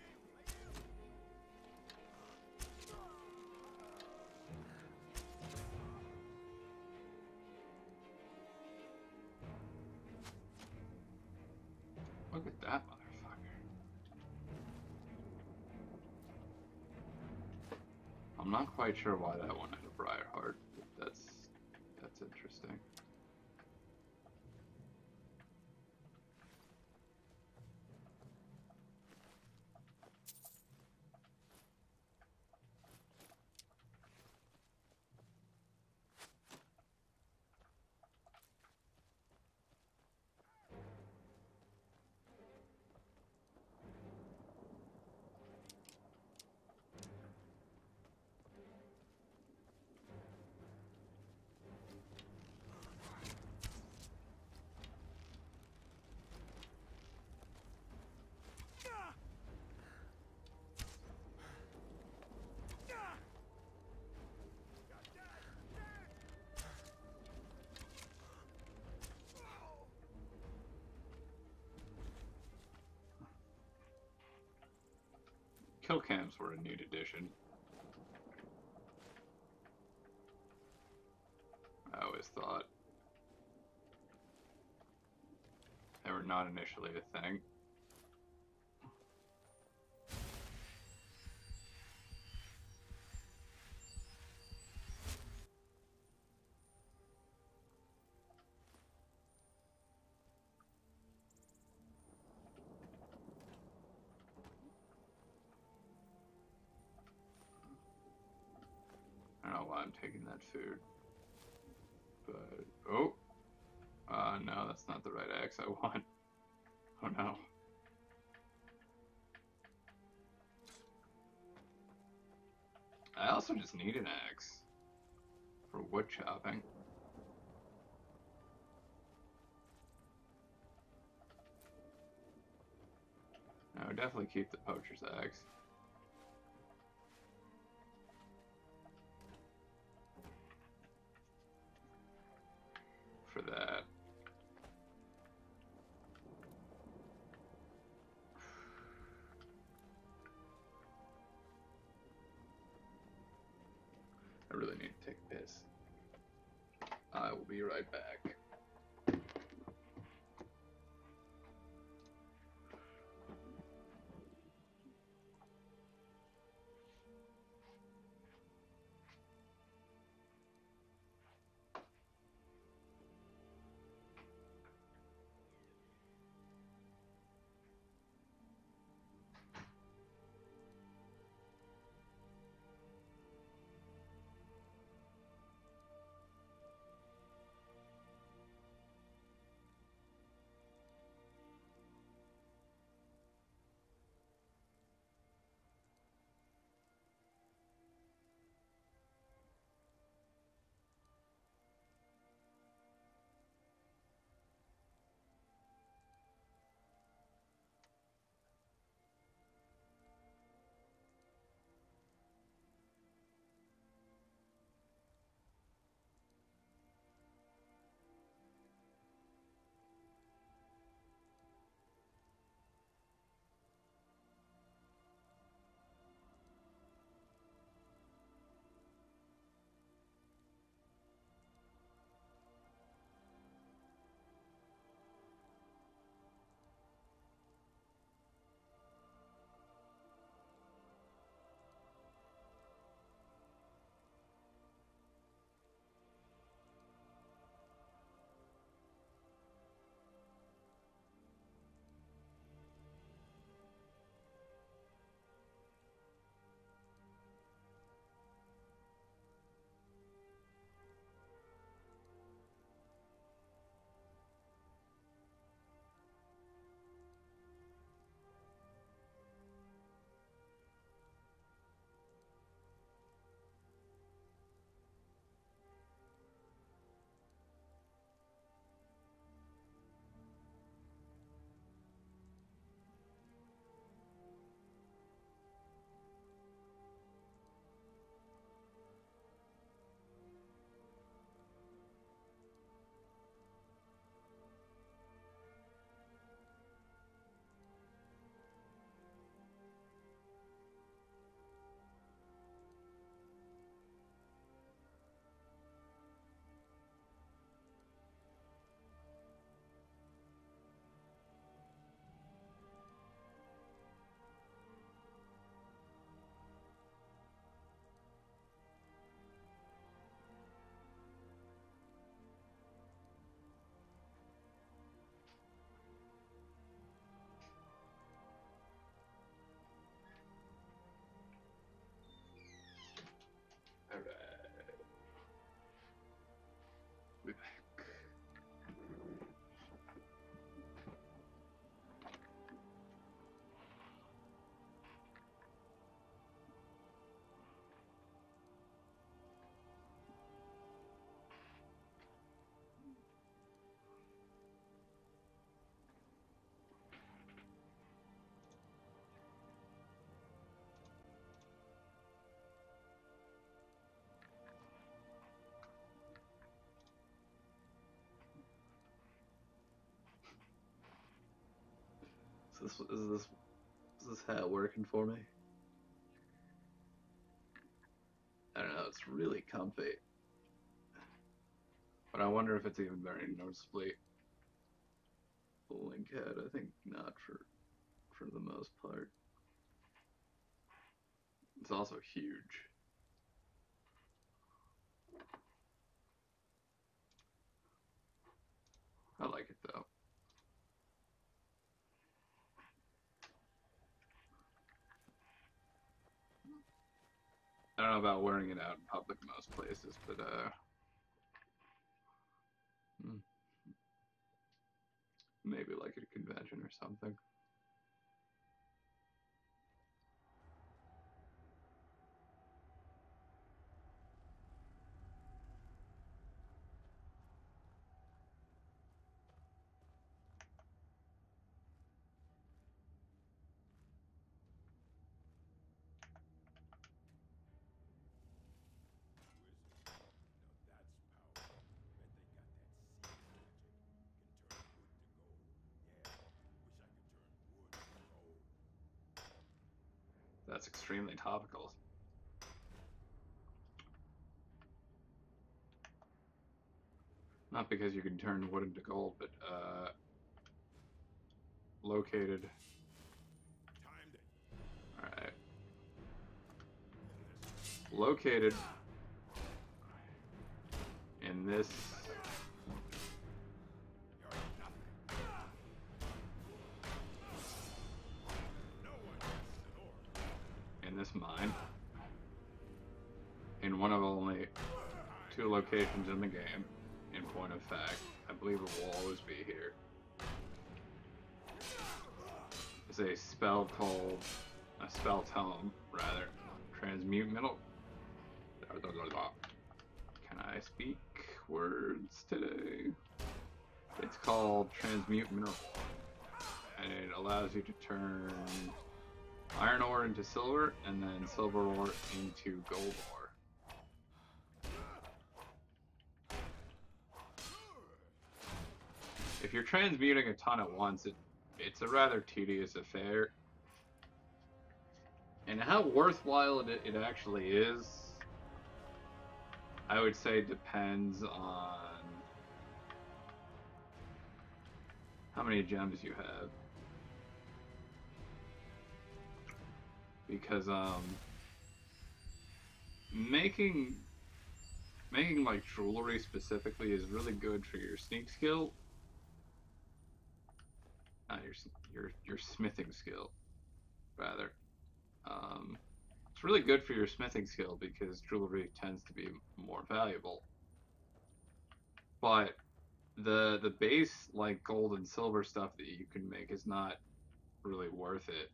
Look at that motherfucker. I'm not quite sure why that one had a briar heart. That's interesting. Kill cams were a neat addition. I always thought they were not initially a thing. I don't know why I'm taking that food. But, oh! No, that's not the right axe I want. Oh no. I also just need an axe for wood chopping. I would definitely keep the poacher's axe. For that. I really need to take a piss. I will be right back. is this hat working for me? I don't know. It's really comfy, but I wonder if it's even very noticeably a link hat. I think not for the most part. It's also huge. I like it though. I don't know about wearing it out in public most places, but maybe like at a convention or something. That's extremely topical. Not because you can turn wood into gold, but located. Alright. Located in this mine, in one of only 2 locations in the game, in point of fact. I believe it will always be here. It's a spell called, a spell tome, rather. Transmute mineral. Can I speak words today? It's called Transmute Mineral, and it allows you to turn iron ore into silver, and then silver ore into gold ore. If you're transmuting a ton at once, it's a rather tedious affair. And how worthwhile it actually is, I would say, depends on how many gems you have. Because making like jewelry specifically is really good for your sneak skill. Not your smithing skill, rather. It's really good for your smithing skill because jewelry tends to be more valuable. But the base like gold and silver stuff that you can make is not really worth it.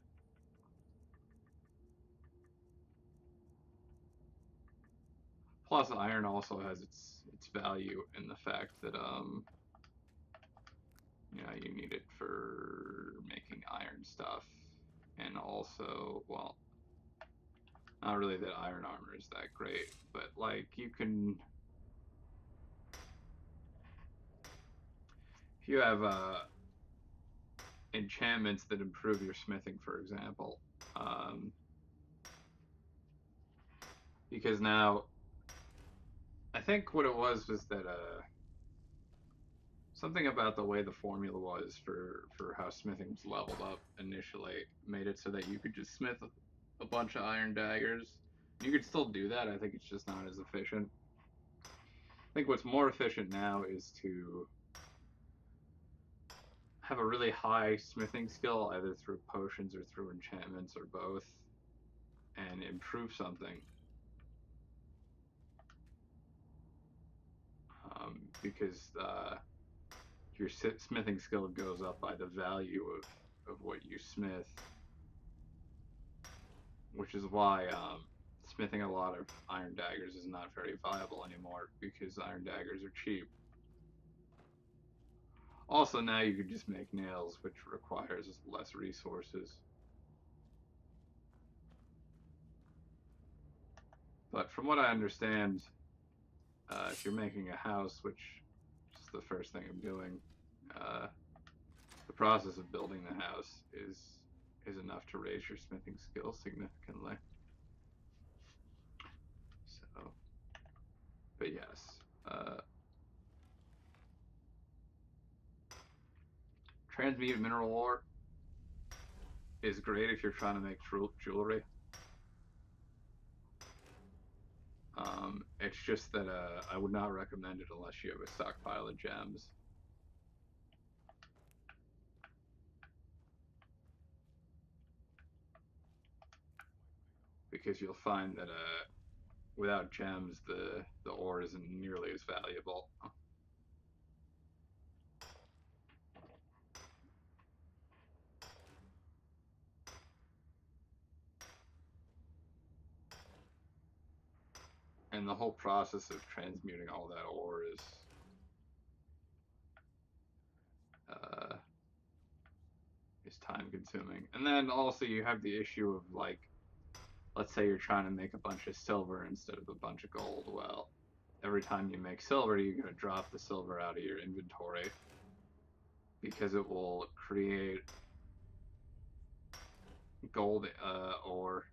Plus, iron also has its value in the fact that you know, you need it for making iron stuff, and also, well, not really that iron armor is that great, but like you can, if you have enchantments that improve your smithing, for example, because now I think what it was that something about the way the formula was for how smithing was leveled up initially made it so that you could just smith a bunch of iron daggers. You could still do that. I think it's just not as efficient. I think what's more efficient now is to have a really high smithing skill, either through potions or through enchantments or both, and improve something. Because your smithing skill goes up by the value of what you smith, which is why smithing a lot of iron daggers is not very viable anymore, because iron daggers are cheap. Also, now you can just make nails, which requires less resources. But from what I understand, if you're making a house, which is the first thing I'm doing, the process of building the house is enough to raise your smithing skill significantly. So, but yes, transmuted mineral ore is great if you're trying to make jewelry. It's just that I would not recommend it unless you have a stockpile of gems. Because you'll find that without gems, the ore isn't nearly as valuable. And the whole process of transmuting all that ore is time consuming. And then also you have the issue of, like, let's say you're trying to make a bunch of silver instead of a bunch of gold. Well, every time you make silver, you're going to drop the silver out of your inventory because it will create gold ore.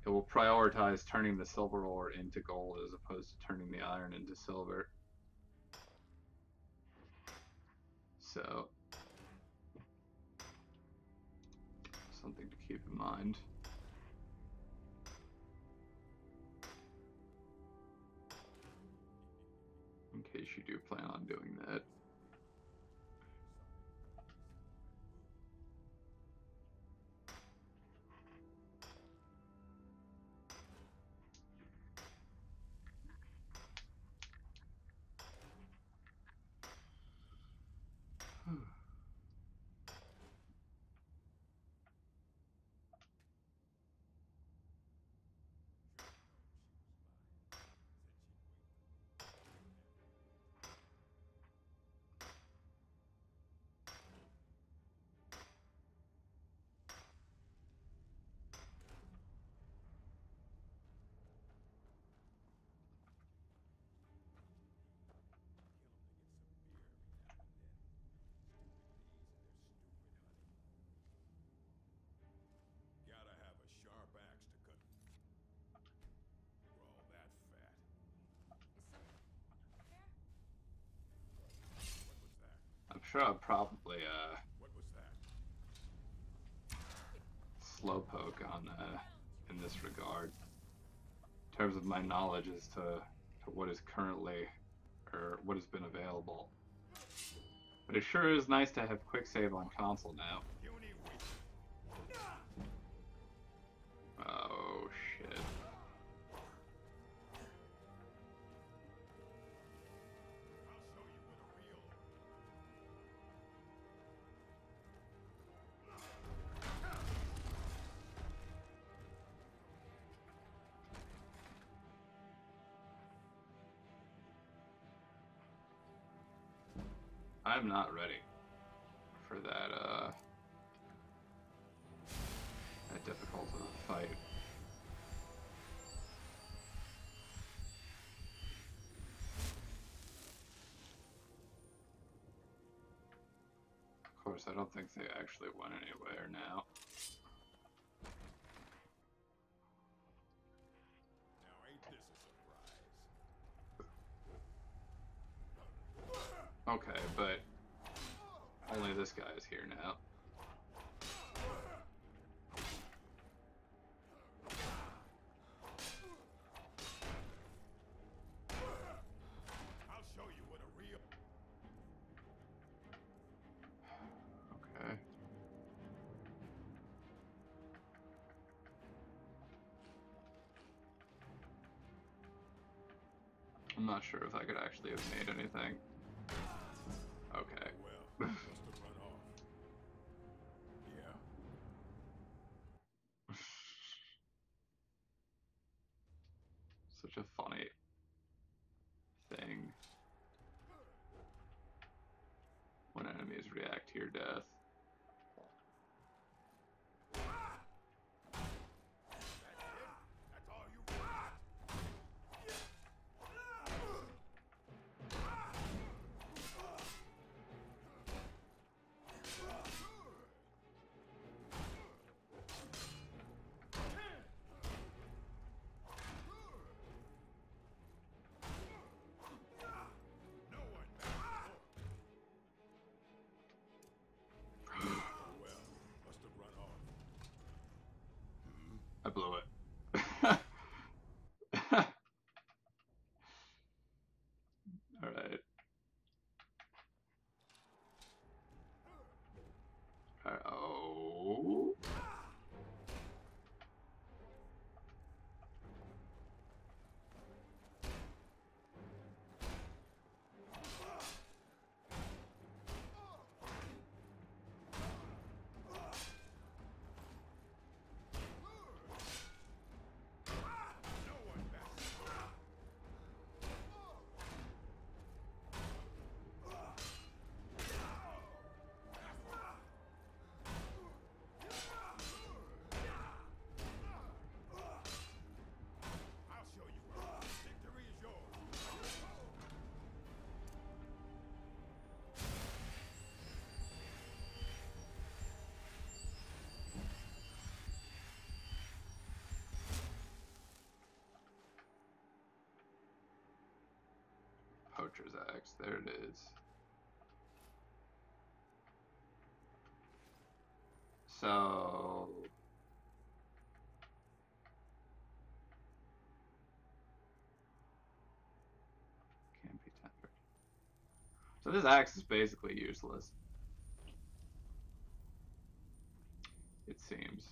It will prioritize turning the silver ore into gold as opposed to turning the iron into silver. So, something to keep in mind. In case you do plan on doing that. I'm sure I'll probably slowpoke on in this regard, in terms of my knowledge as to what is currently or what has been available. But it sure is nice to have quick save on console now. Oh shit. I'm not ready for that difficult of a fight. Of course, I don't think they actually went anywhere now. Now ain't this a surprise? Okay, but only this guy is here now. I'll show you what a real... Okay. I'm not sure if I could actually have made anything. Okay. Well, must have run off. Yeah. Such a funny thing when enemies react to your death. That's all you want. Butcher's Axe. There it is. So... Can't be tempered. So this axe is basically useless. It seems.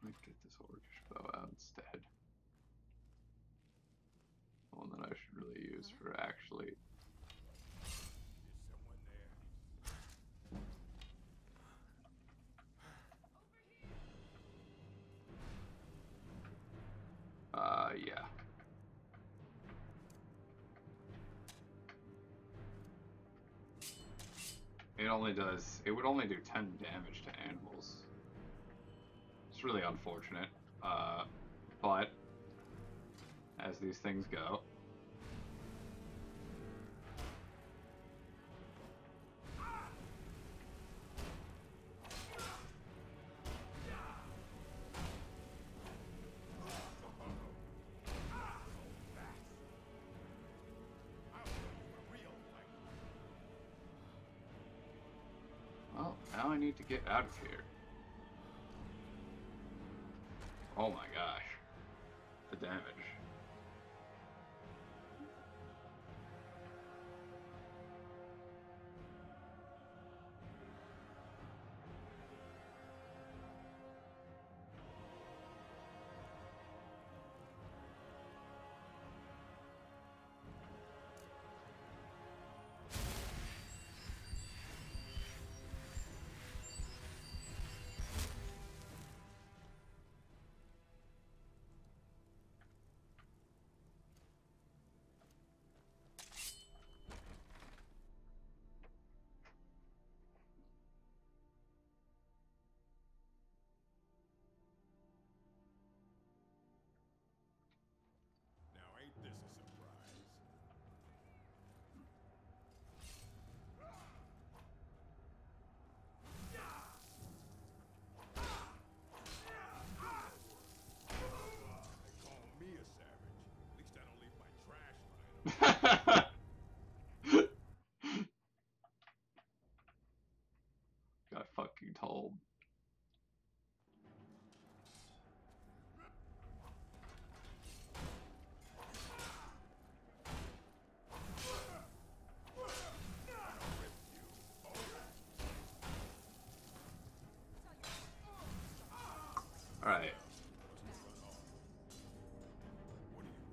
Let's get this orcish bow out instead. The one that I should really use for actually... yeah. It would only do 10 damage to animals. It's really unfortunate. But, as these things go. Well, now I need to get out of here. Oh my gosh. The damage. Now ain't this a surprise? They call me a savage. At least I don't leave my trash lying. Got fucking told. Alright. What do you want?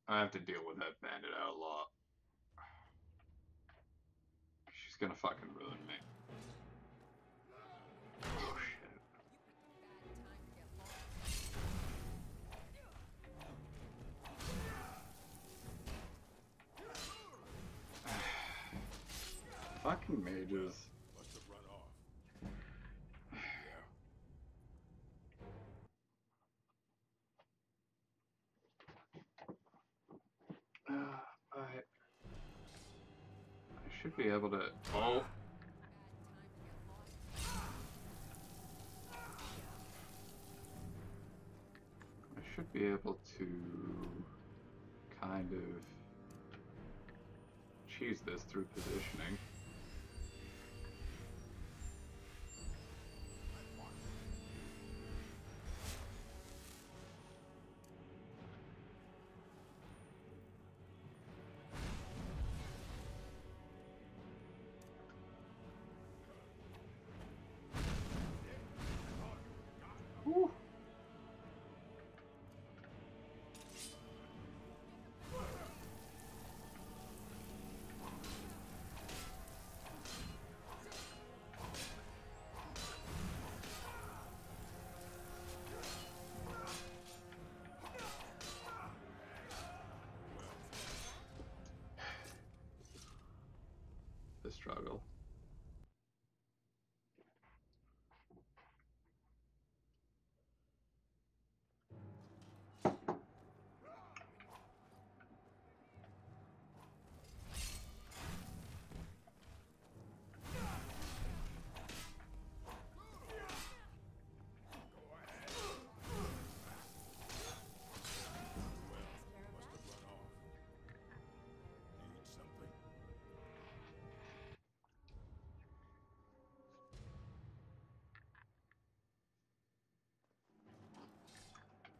I have to deal with that bandit outlaw. She's gonna fucking ruin me. Oh shit. Fucking mages. Must have run off. Alright. I should be able to... Oh! I should be able to kind of cheese this through positioning. Whew. The struggle.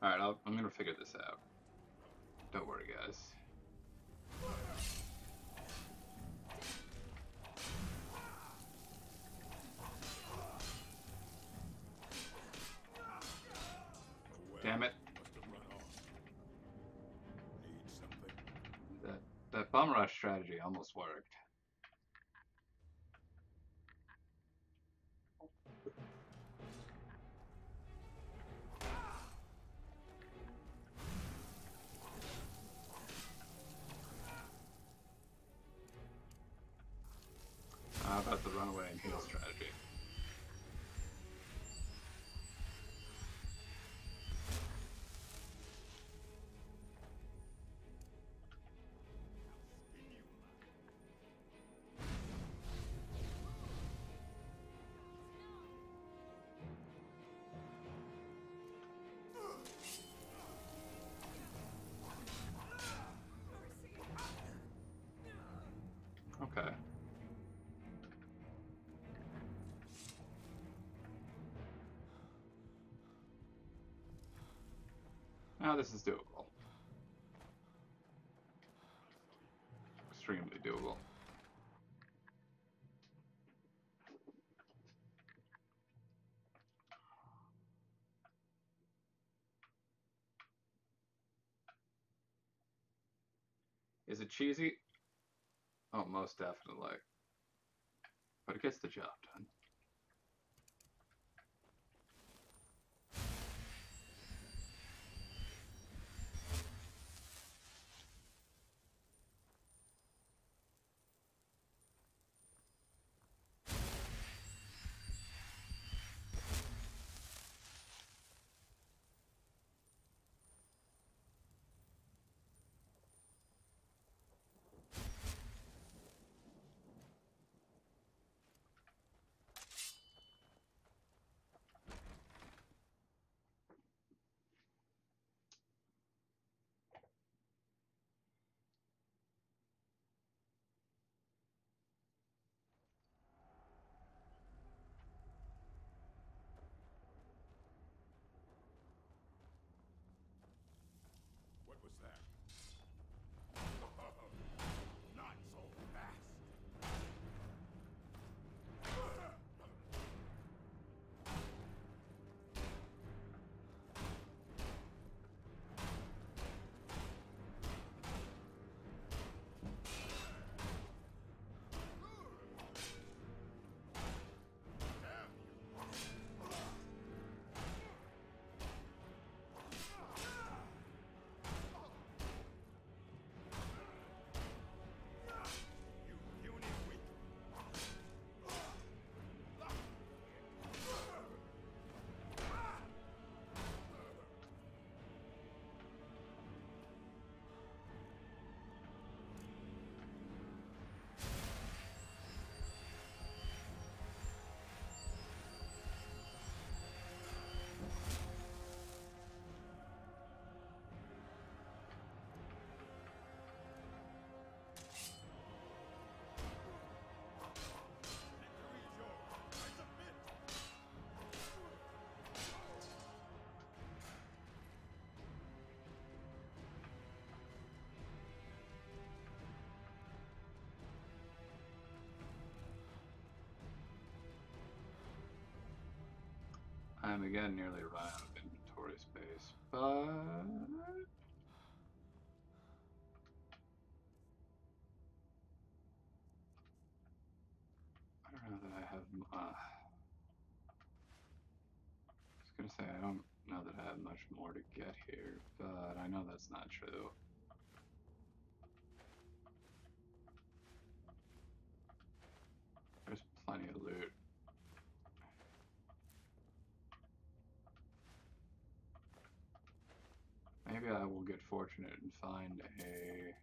Alright, I'm gonna figure this out. Don't worry, guys. Damn it. That bum rush strategy almost worked. How about the runaway and heal strategy? Okay. Now this is doable. Extremely doable. Is it cheesy? Oh, most definitely. But it gets the job done. What was that? Not so fast. I'm again nearly run out of inventory space, but I don't know that I have. I was gonna say I don't know that I have much more to get here, but I know that's not true. There's plenty of loot. Maybe I will get fortunate and find a.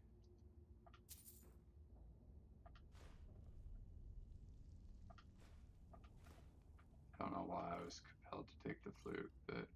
I don't know why I was compelled to take the flute, but.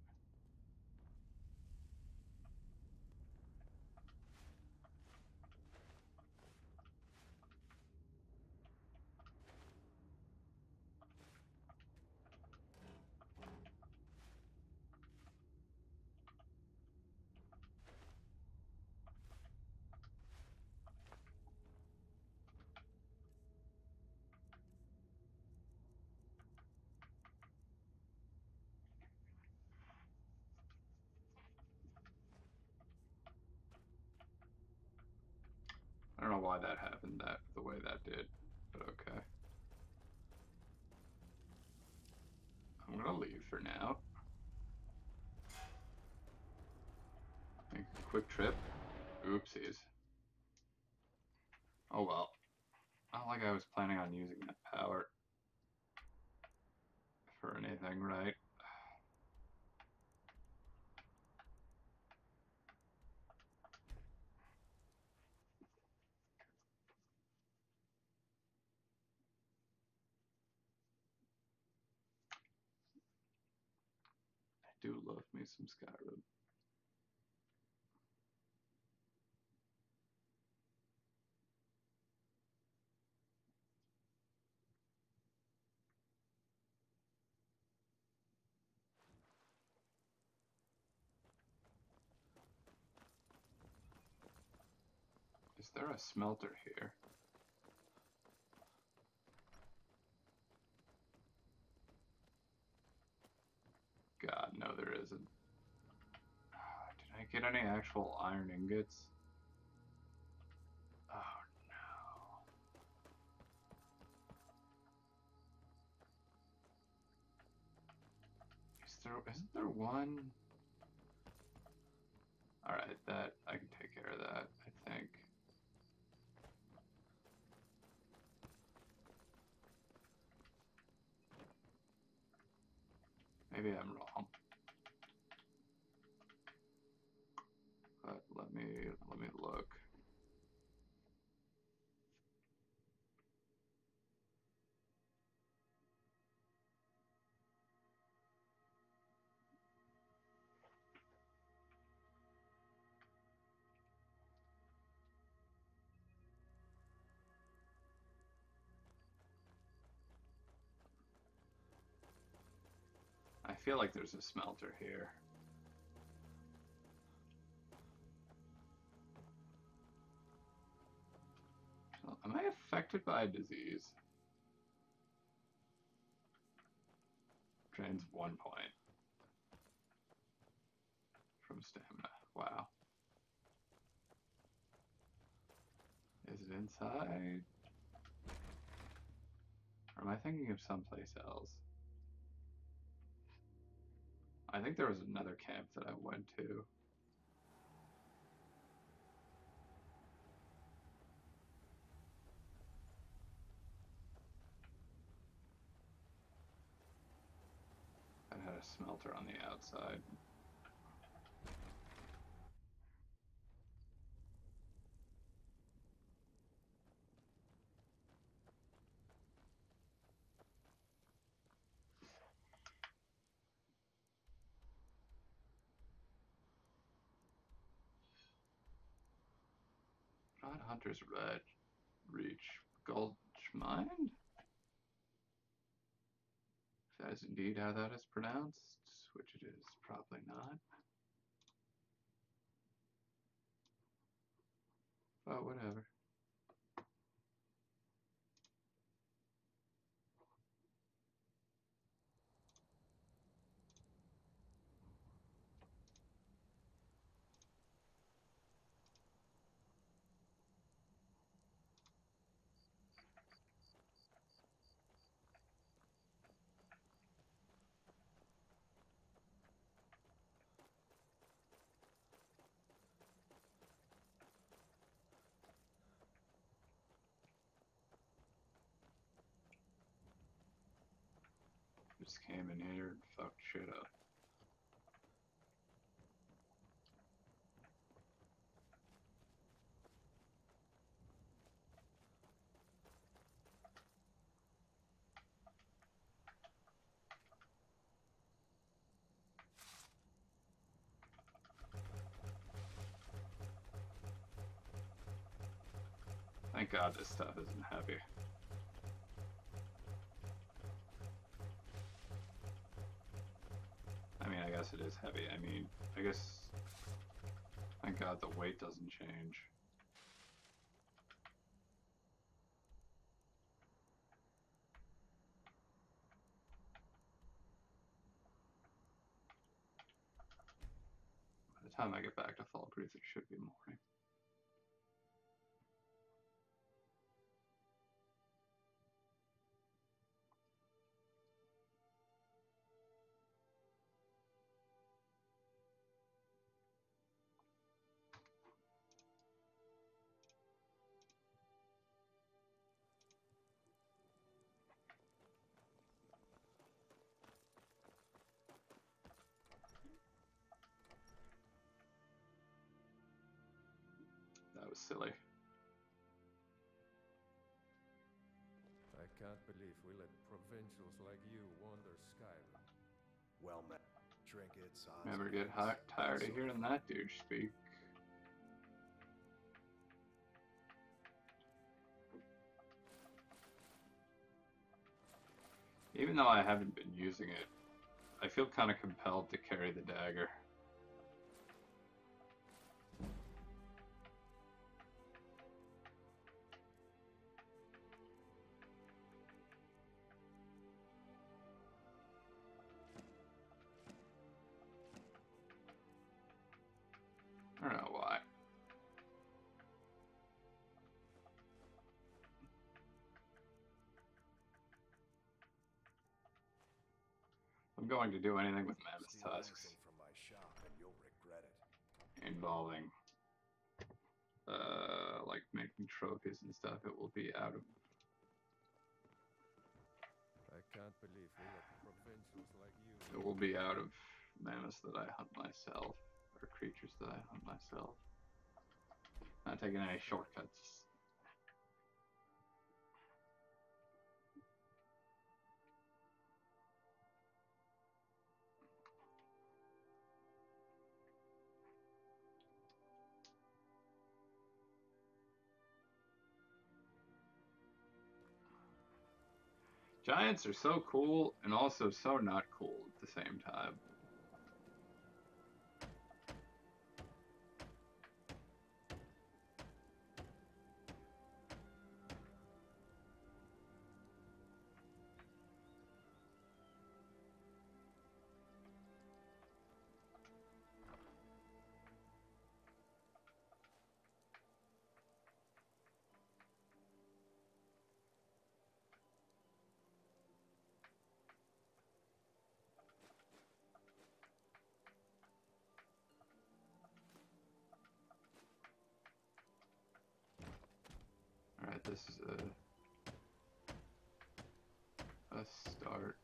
why that happened the way that did, but okay. I'm gonna leave for now. Make a quick trip. Oopsies. Oh well. Not like I was planning on using that power for anything, right? I do love me some Skyrim. Is there a smelter here? God, no there isn't. Did I get any actual iron ingots? Oh no. Isn't there one? Alright, that, I can take care of that, I think. Maybe I'm wrong. But let me look. I feel like there's a smelter here. So, am I affected by a disease? Drains 1 point from stamina. Wow. Is it inside? Or am I thinking of someplace else? I think there was another camp that I went to. That had a smelter on the outside. Not Hunter's Red Reach. Gulch Mine? If that is indeed how that is pronounced, which it is probably not. But whatever. Just came in here and fucked shit up. Thank God this stuff isn't heavy. I mean, I guess it is heavy. I mean, I guess... Thank God the weight doesn't change. By the time I get back to Falkreath, it should be morning. was silly. I can't believe we let provincials like you wander Skyrim. Well met. Trinkets, odds, Never and get ends, tired of sort hearing thing. that dude speak. Even though I haven't been using it, I feel kind of compelled to carry the dagger. I don't know why. I'm going to do anything with mammoth Steal tusks anything from my shop and you'll regret it. involving like making trophies and stuff. It will be out of I can't believe we let provincials like you. mammoths that I hunt myself or creatures that I hunt myself. Not taking any shortcuts. Giants are so cool and also so not cool at the same time. Alright, this is a start.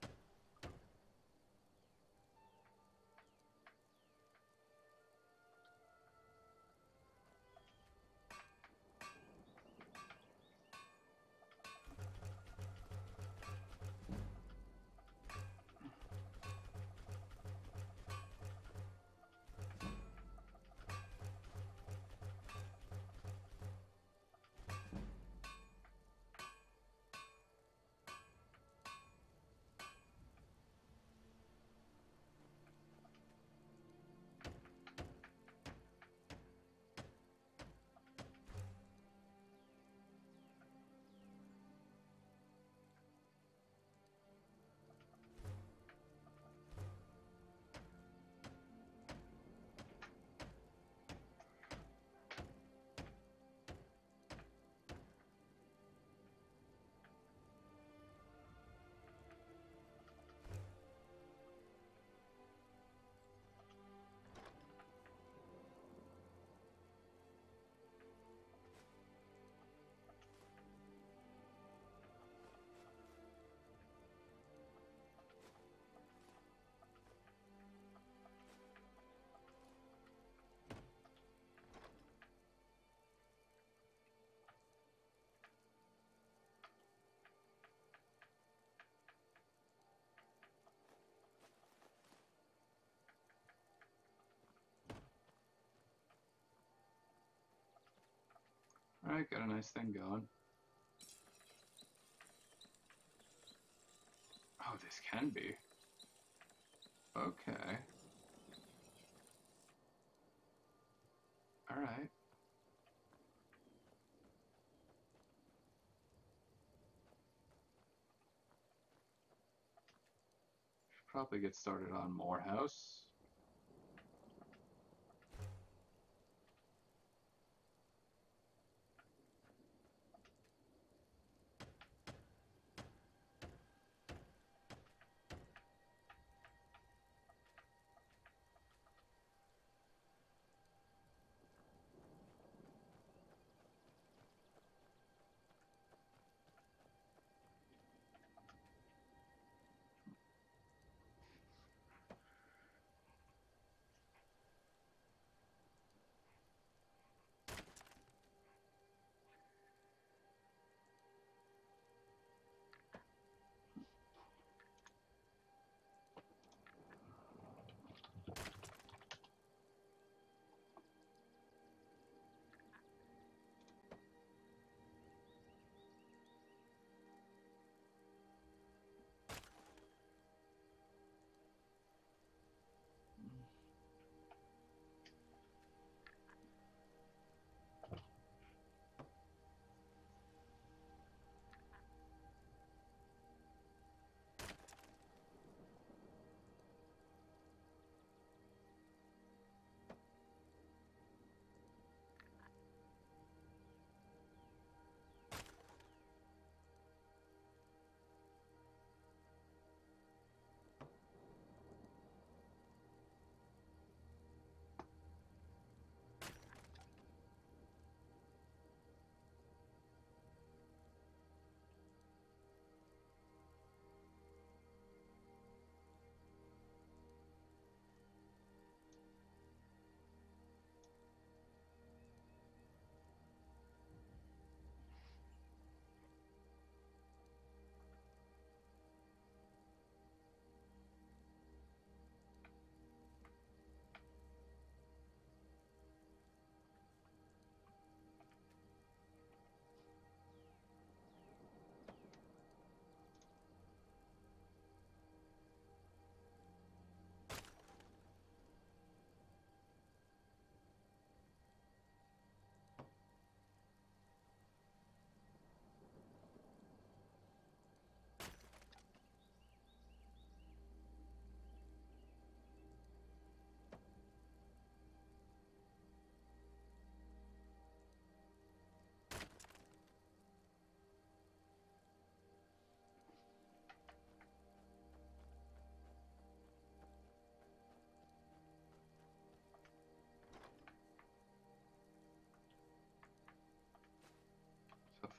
Alright, got a nice thing going. Oh, this can be. Okay. Alright. Should probably get started on Morehouse.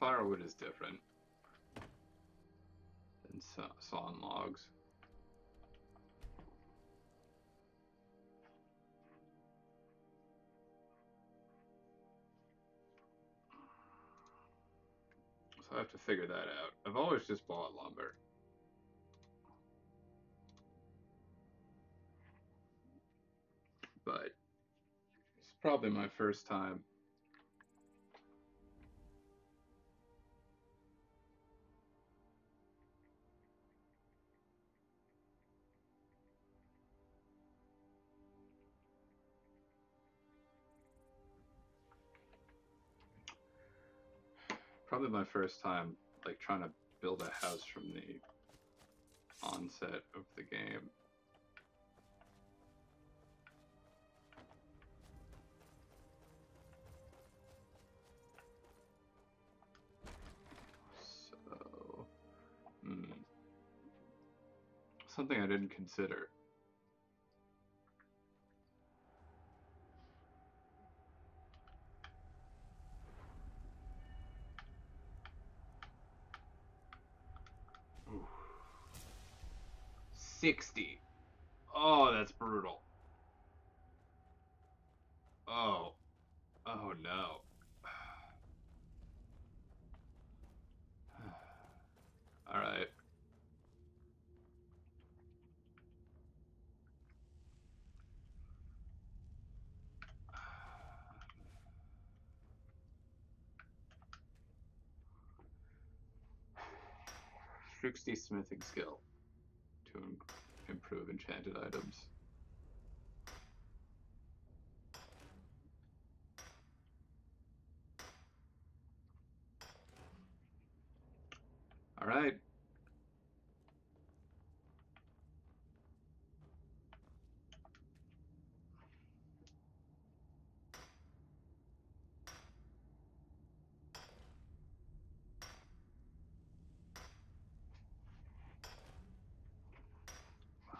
firewood is different than sawn logs. So I have to figure that out. I've always just bought lumber. But it's probably my first time. Probably my first time, like, trying to build a house from the onset of the game. So, something I didn't consider. Ooh. 60. Oh, that's brutal. Oh. Oh no. All right. Sixty smithing skill to improve enchanted items. All right.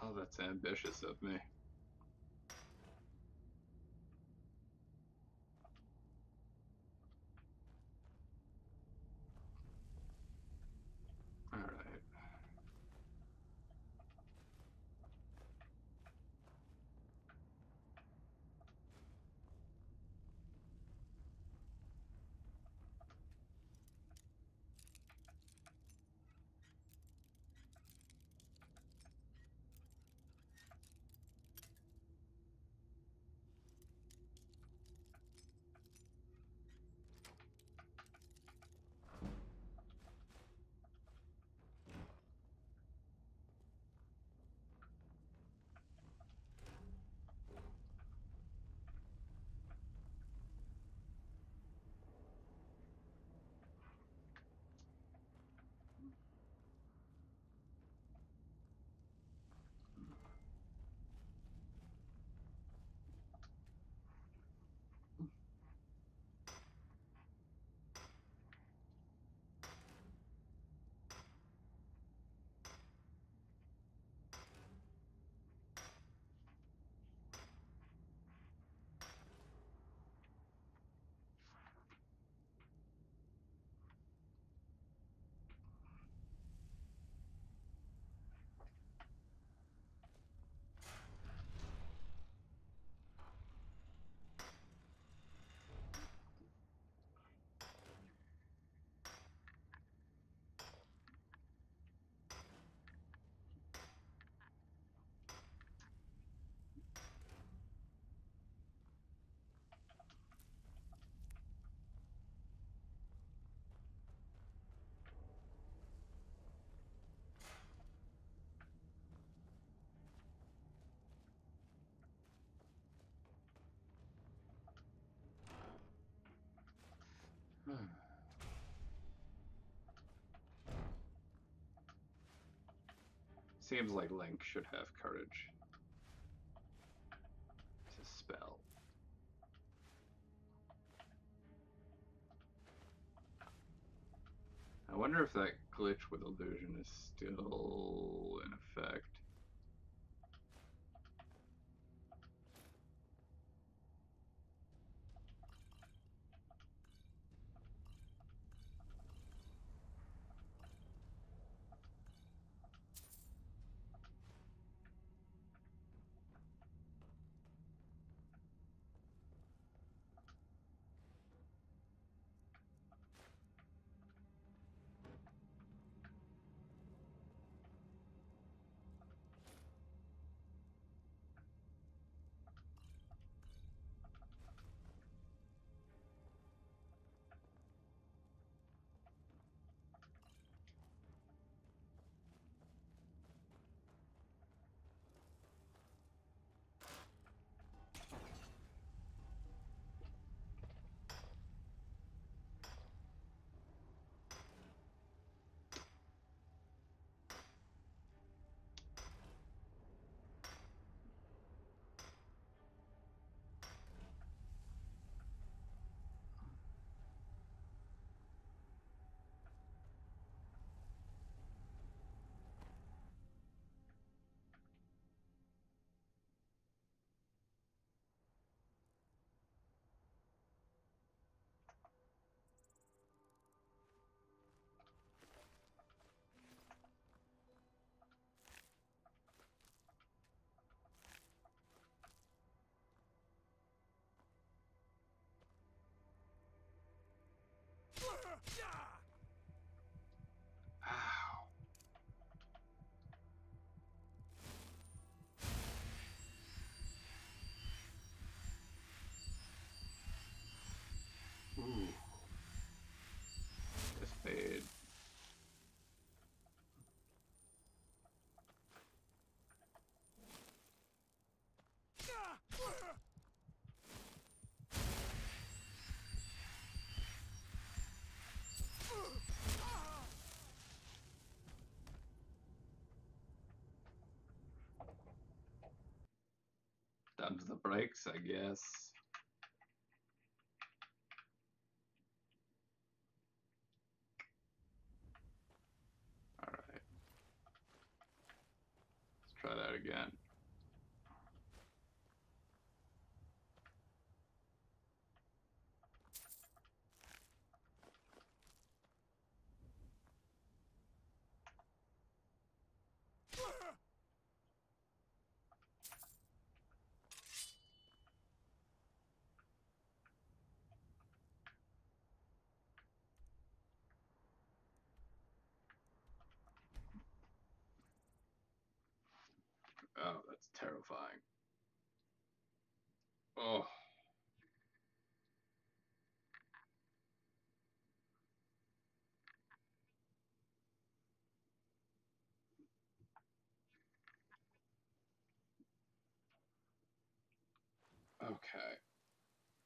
Well, that's ambitious of me. All right. Seems like Link should have courage. It's a spell. I wonder if that glitch with illusion is still in effect. the brakes, I guess. Alright. Let's try that again. Oh, that's terrifying. Oh. Okay.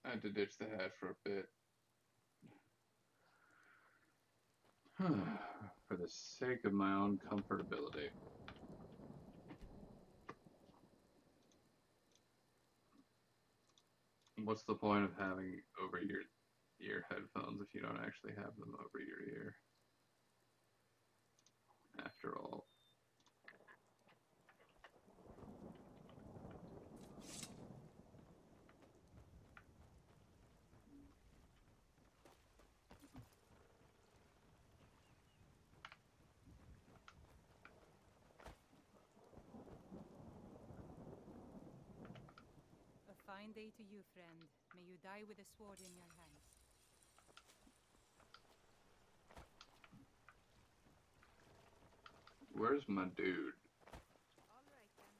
I had to ditch the hat for a bit. For the sake of my own comfortability. What's the point of having over-ear headphones if you don't actually have them over your ear? After all. A fine day to you, friend. May you die with a sword in your hands. Where's my dude? All right, then.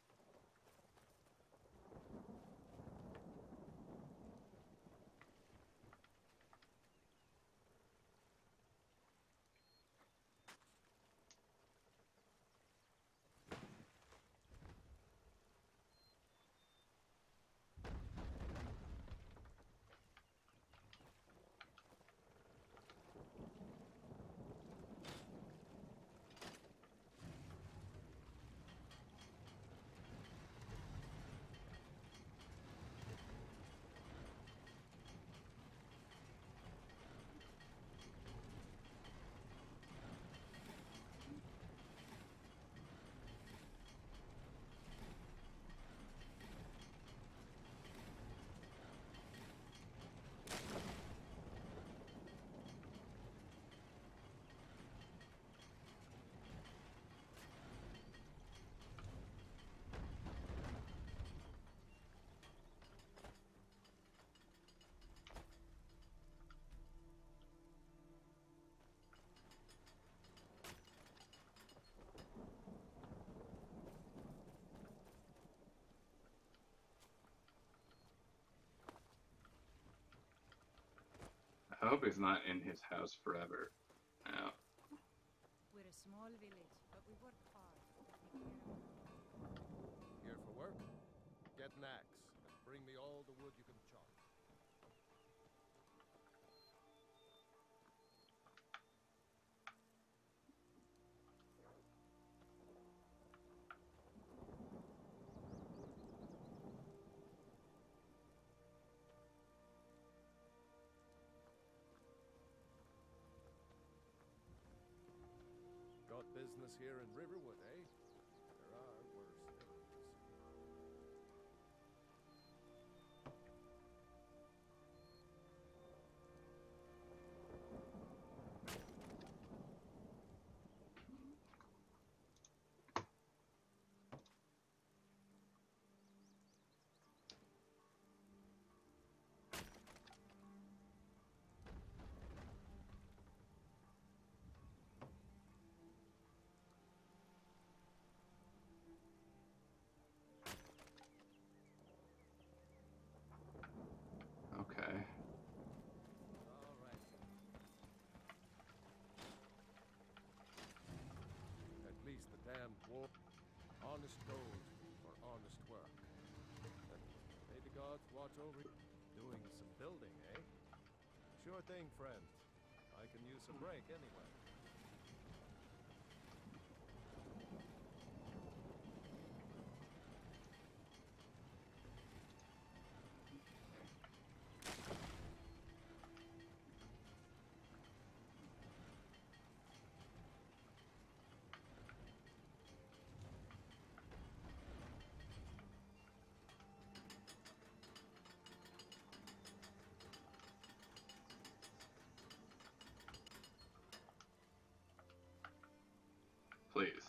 I hope he's not in his house forever. Now. We're a small village, but we work hard to take care of it. Here for work? Get an axe and bring me all the wood you can chop. Got business here in Riverwood, eh? There are worse things. Okay. All right. At least the damned war. Honest gold for honest work. May the gods watch over you. Doing some building, eh? Sure thing, friend. I can use a break anyway. Please.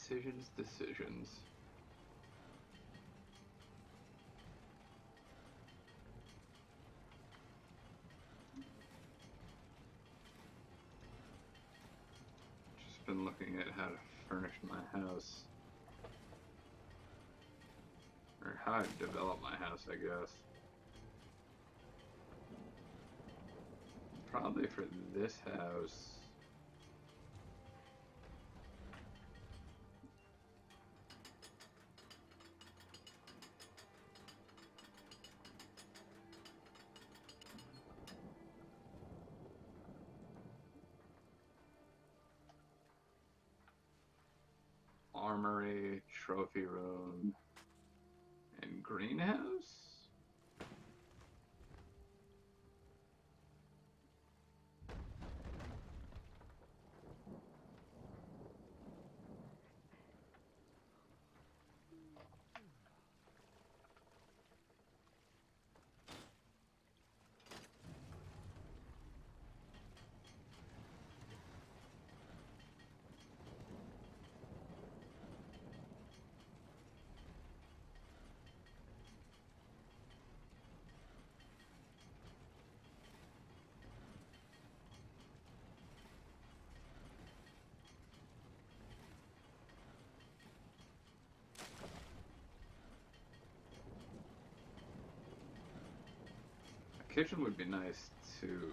Decisions. Just been looking at how to furnish my house. Or how to develop my house, I guess. Probably for this house. Armory, trophy room, and greenhouse? kitchen would be nice too,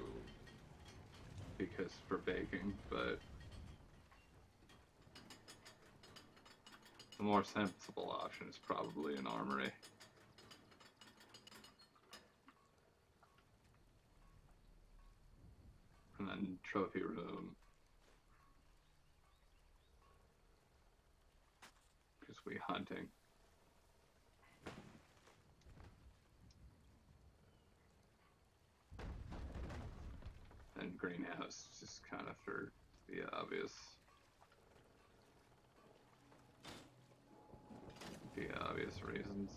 because for baking, but the more sensible option is probably an armory. And then trophy room. Because we hunting. And greenhouse, just kind of for the obvious reasons.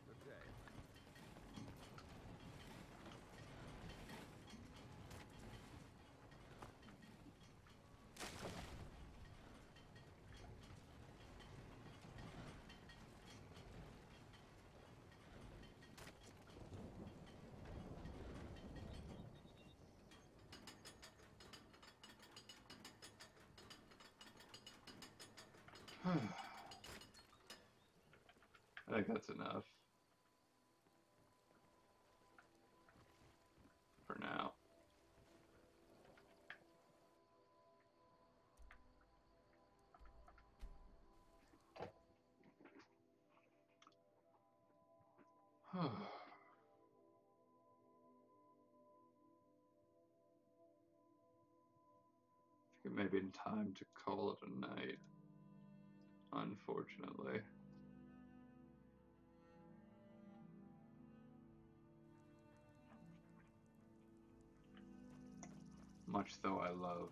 Good day. I think that's enough. For now. It may be time to call it a night, unfortunately. Much though I love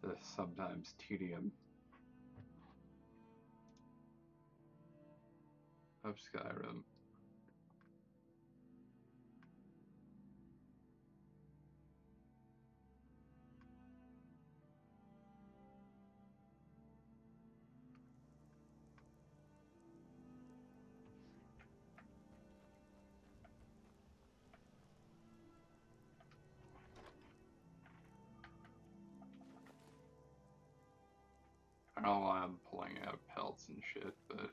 the sometimes tedium of Skyrim. I don't know why I'm pulling out pelts and shit, but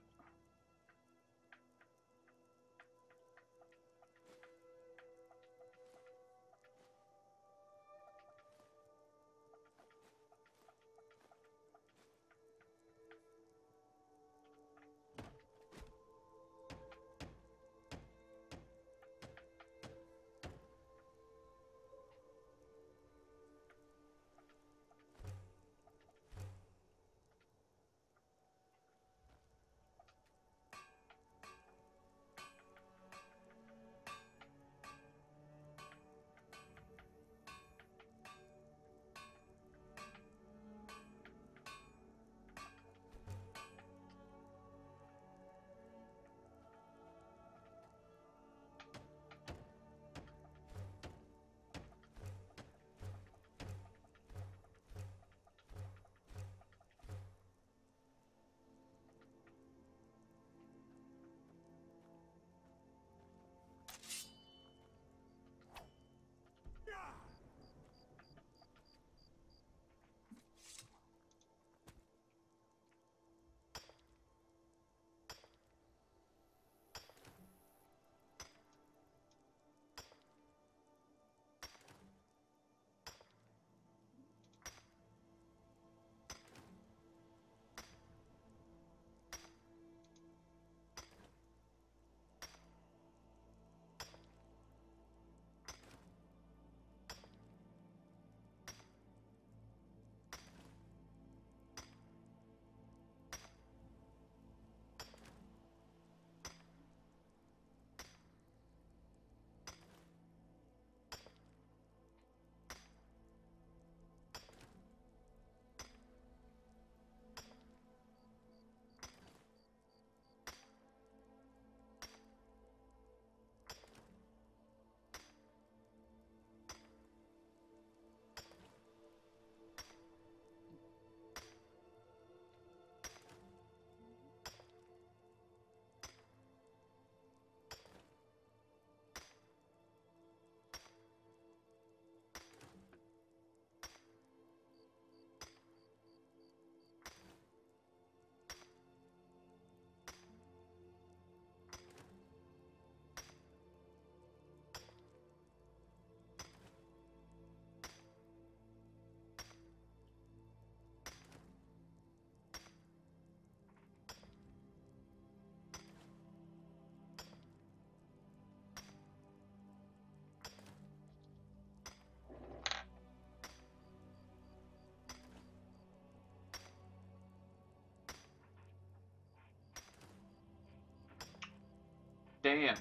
can.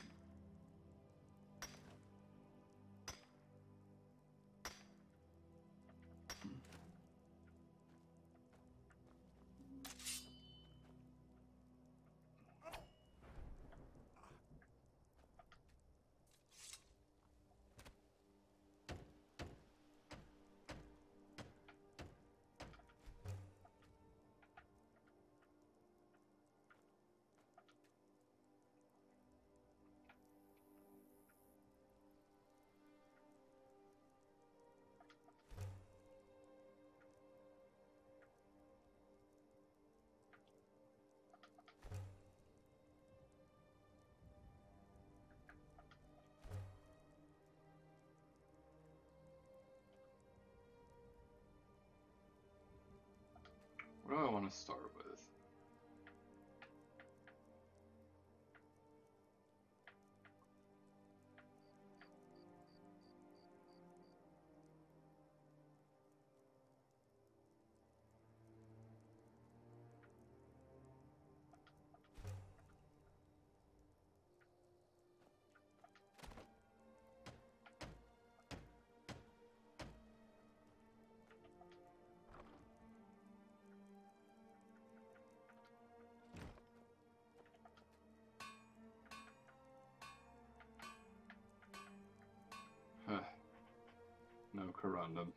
What do I want to start with? No corundum.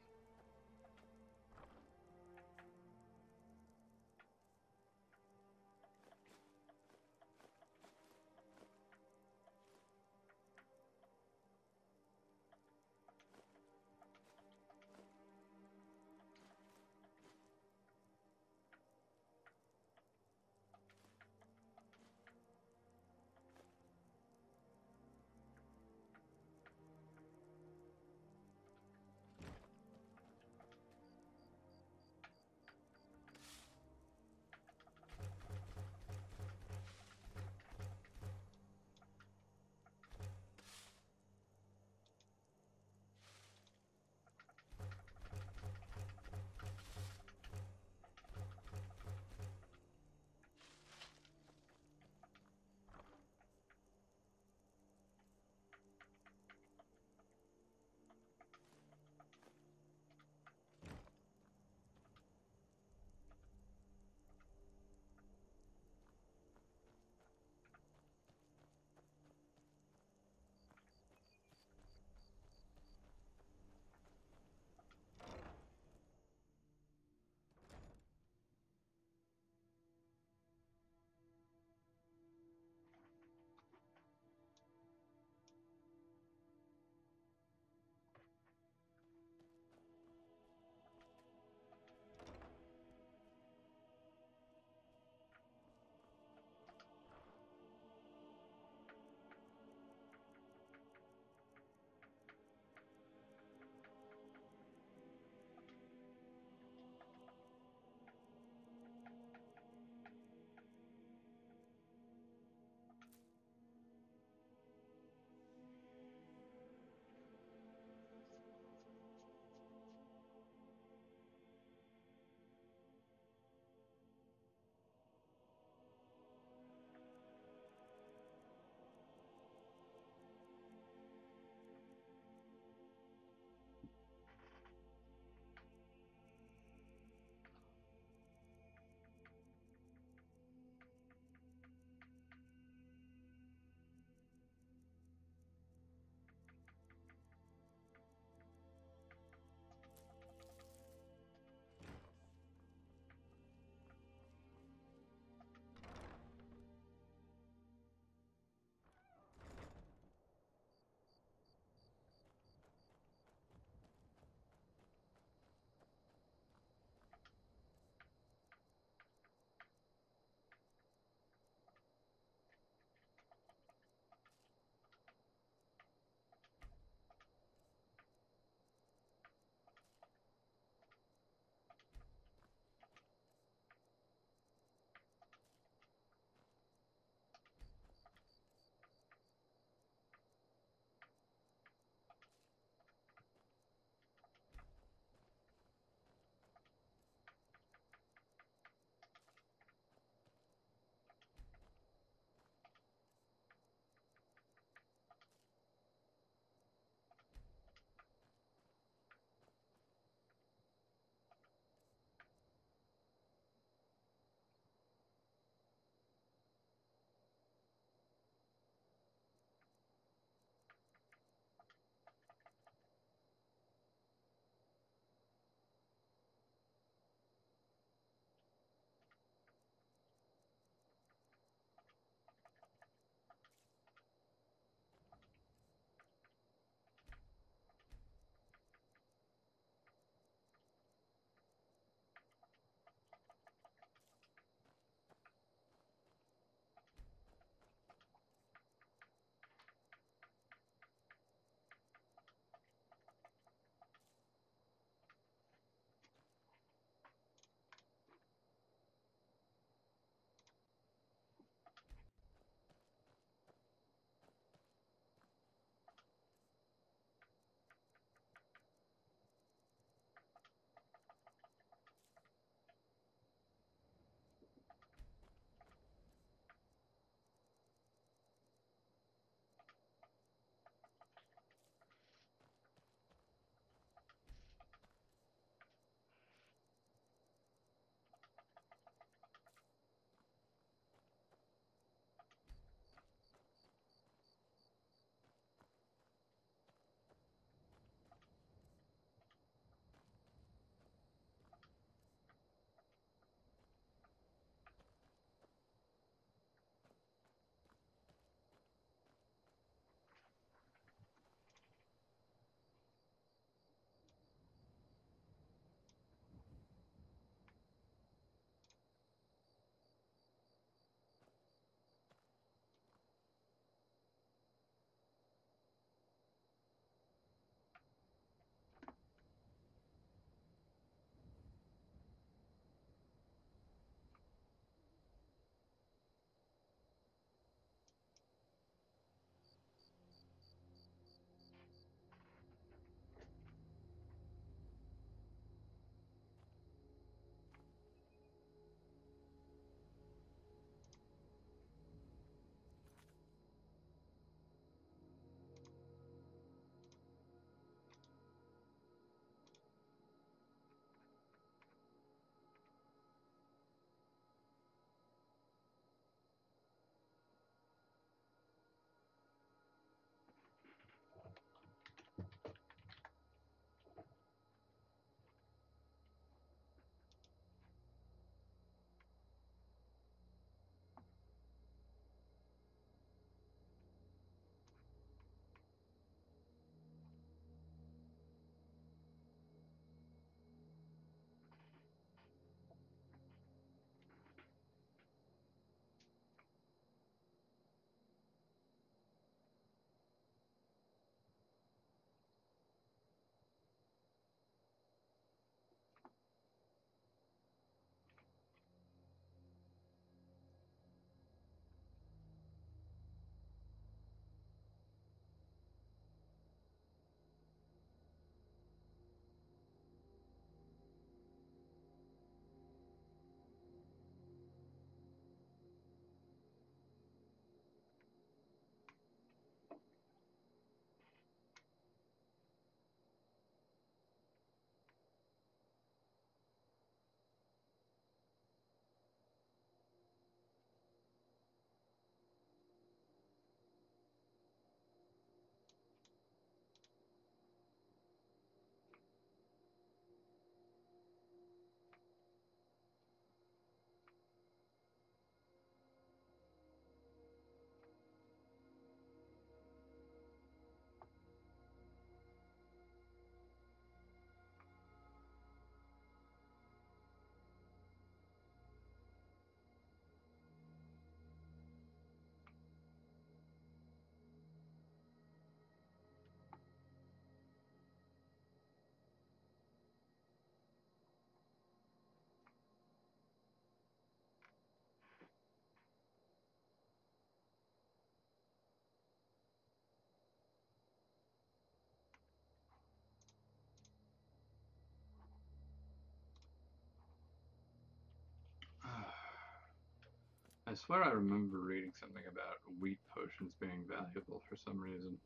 I swear I remember reading something about wheat potions being valuable for some reason.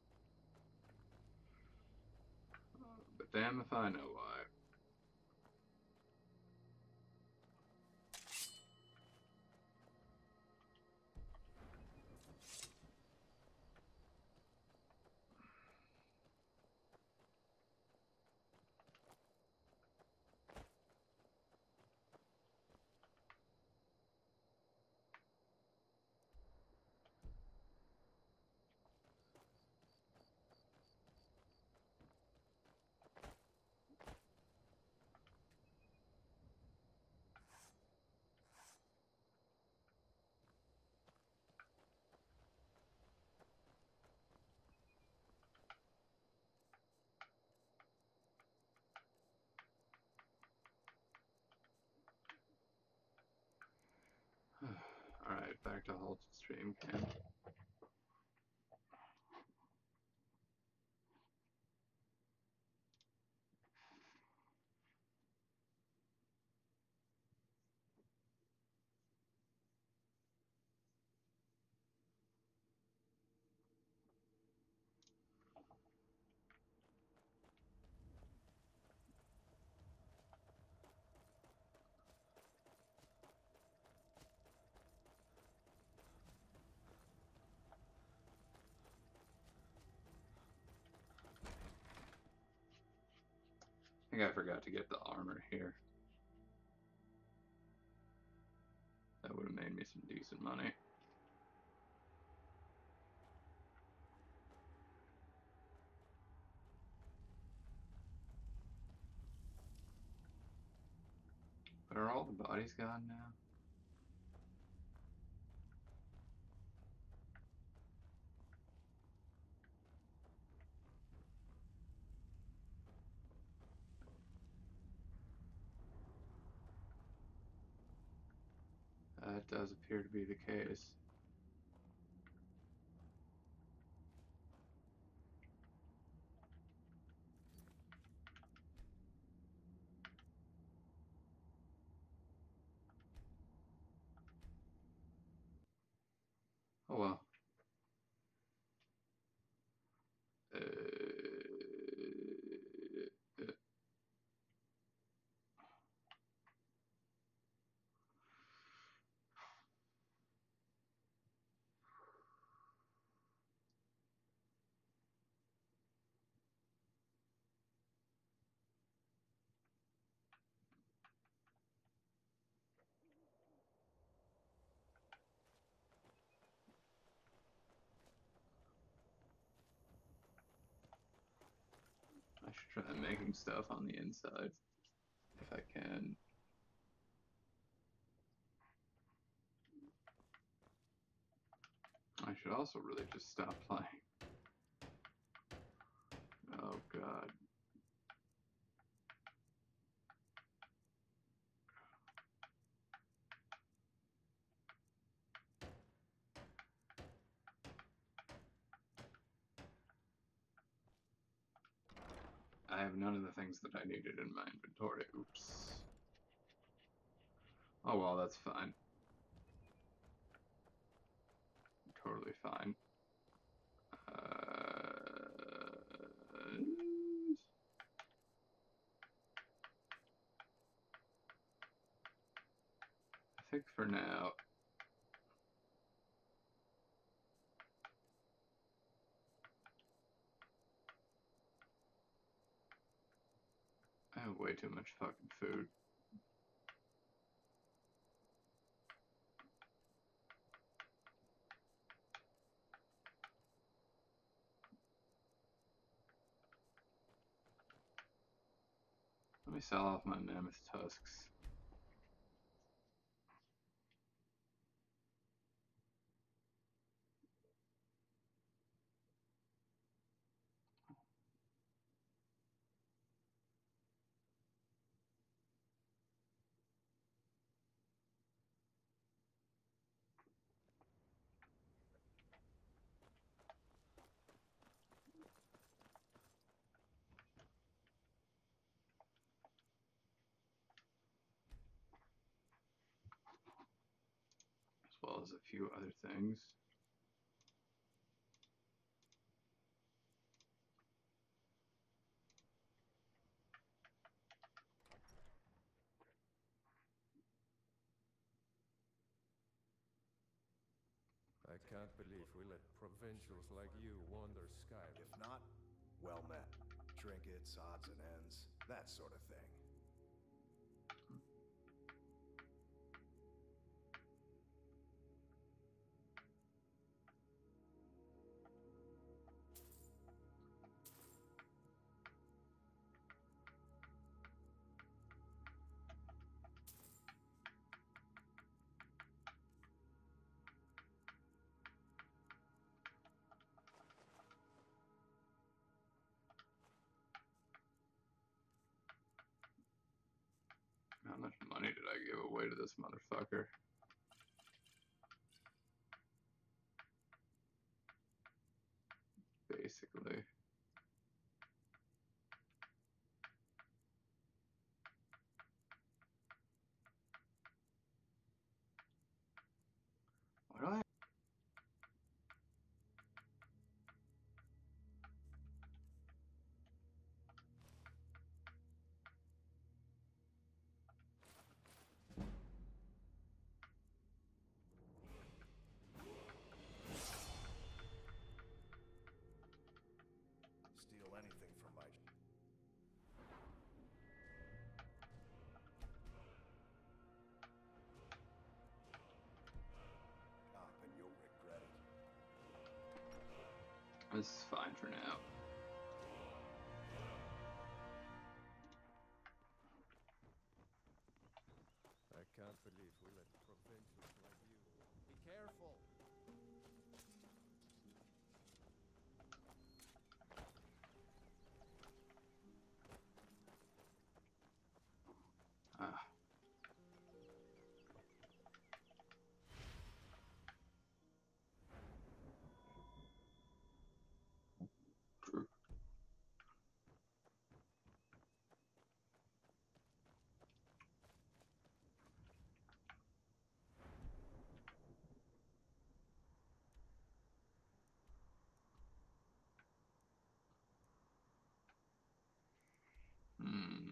But damn if I know why. Alright, back to halted stream camp. I think I forgot to get the armor here. That would have made me some decent money. But are all the bodies gone now? That does appear to be the case. Oh well. I should try making stuff on the inside if I can. I should also really just stop playing. Oh god. I have none of the things that I needed in my inventory. Oops. Oh well, that's fine. Totally fine. I think for now, I have way too much fucking food. Let me sell off my mammoth tusks. as a few other things. I can't believe we let provincials like you wander Skyrim. If not, well met. Trinkets, odds and ends, that sort of thing. How much money did I give away to this motherfucker? Basically. What do I? Steal anything from my... shop and you'll regret it. This is fine for now. I can't believe we let provincials like you. Be careful! Ah. True. Hmm.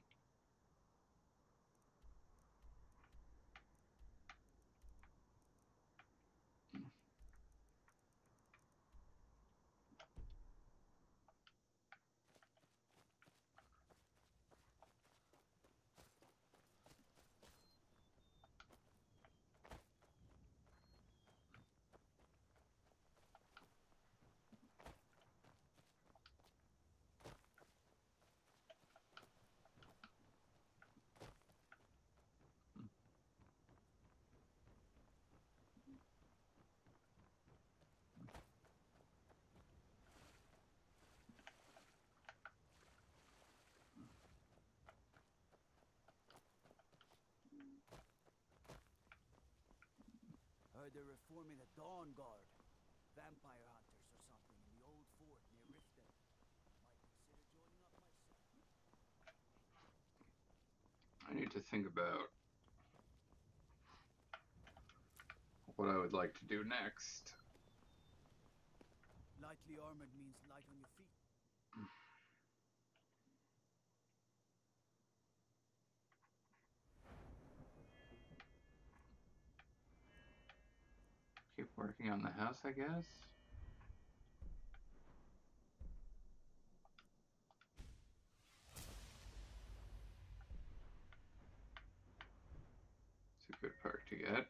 Heard they're reforming the Dawn Guard. Vampire hunters or something in the old fort near Riften. Might consider joining up myself. I need to think about what I would like to do next. Lightly armored means light on your feet. Keep working on the house, I guess. It's a good perk to get.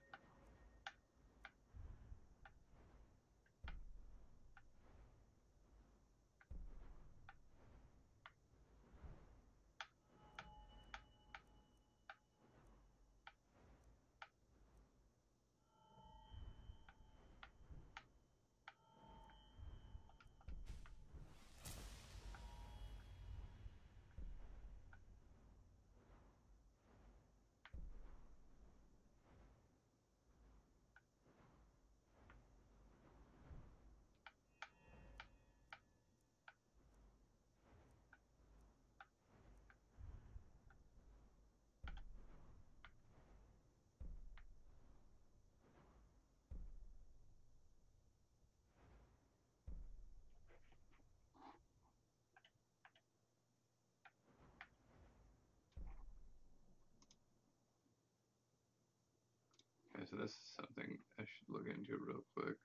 so this is something I should look into real quick.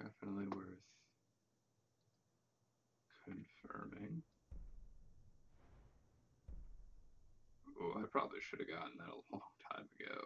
Definitely worth confirming. Oh, I probably should have gotten that a long time ago.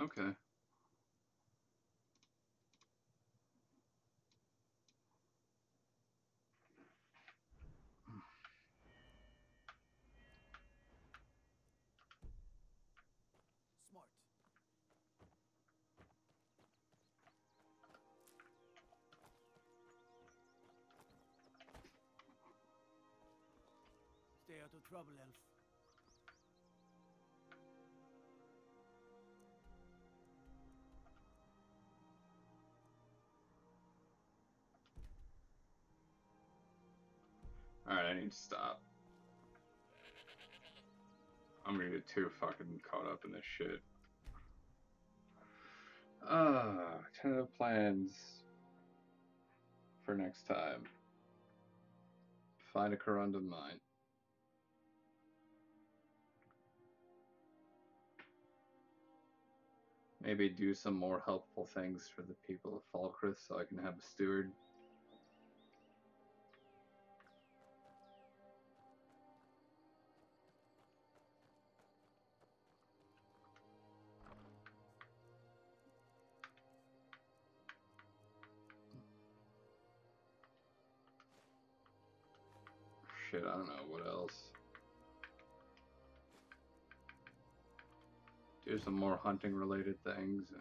Okay. Smart. Stay out of trouble, Elf. Alright, I need to stop. I'm gonna get too fucking caught up in this shit. Tentative plans for next time. Find a corundum mine. Maybe do some more helpful things for the people of Falkris so I can have a steward. Shit, I don't know what else. Do some more hunting related things.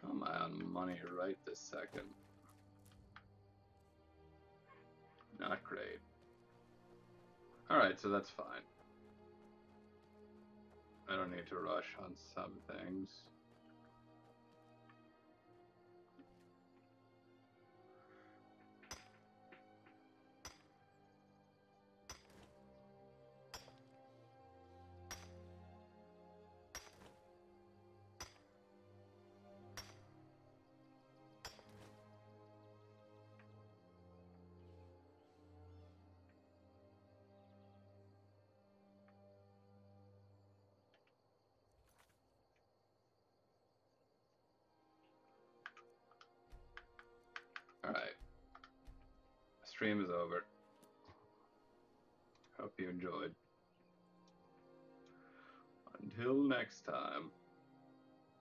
Am I on money right this second? Not great. Alright, so that's fine. I don't need to rush on some things. Alright. Stream is over. Hope you enjoyed. Until next time.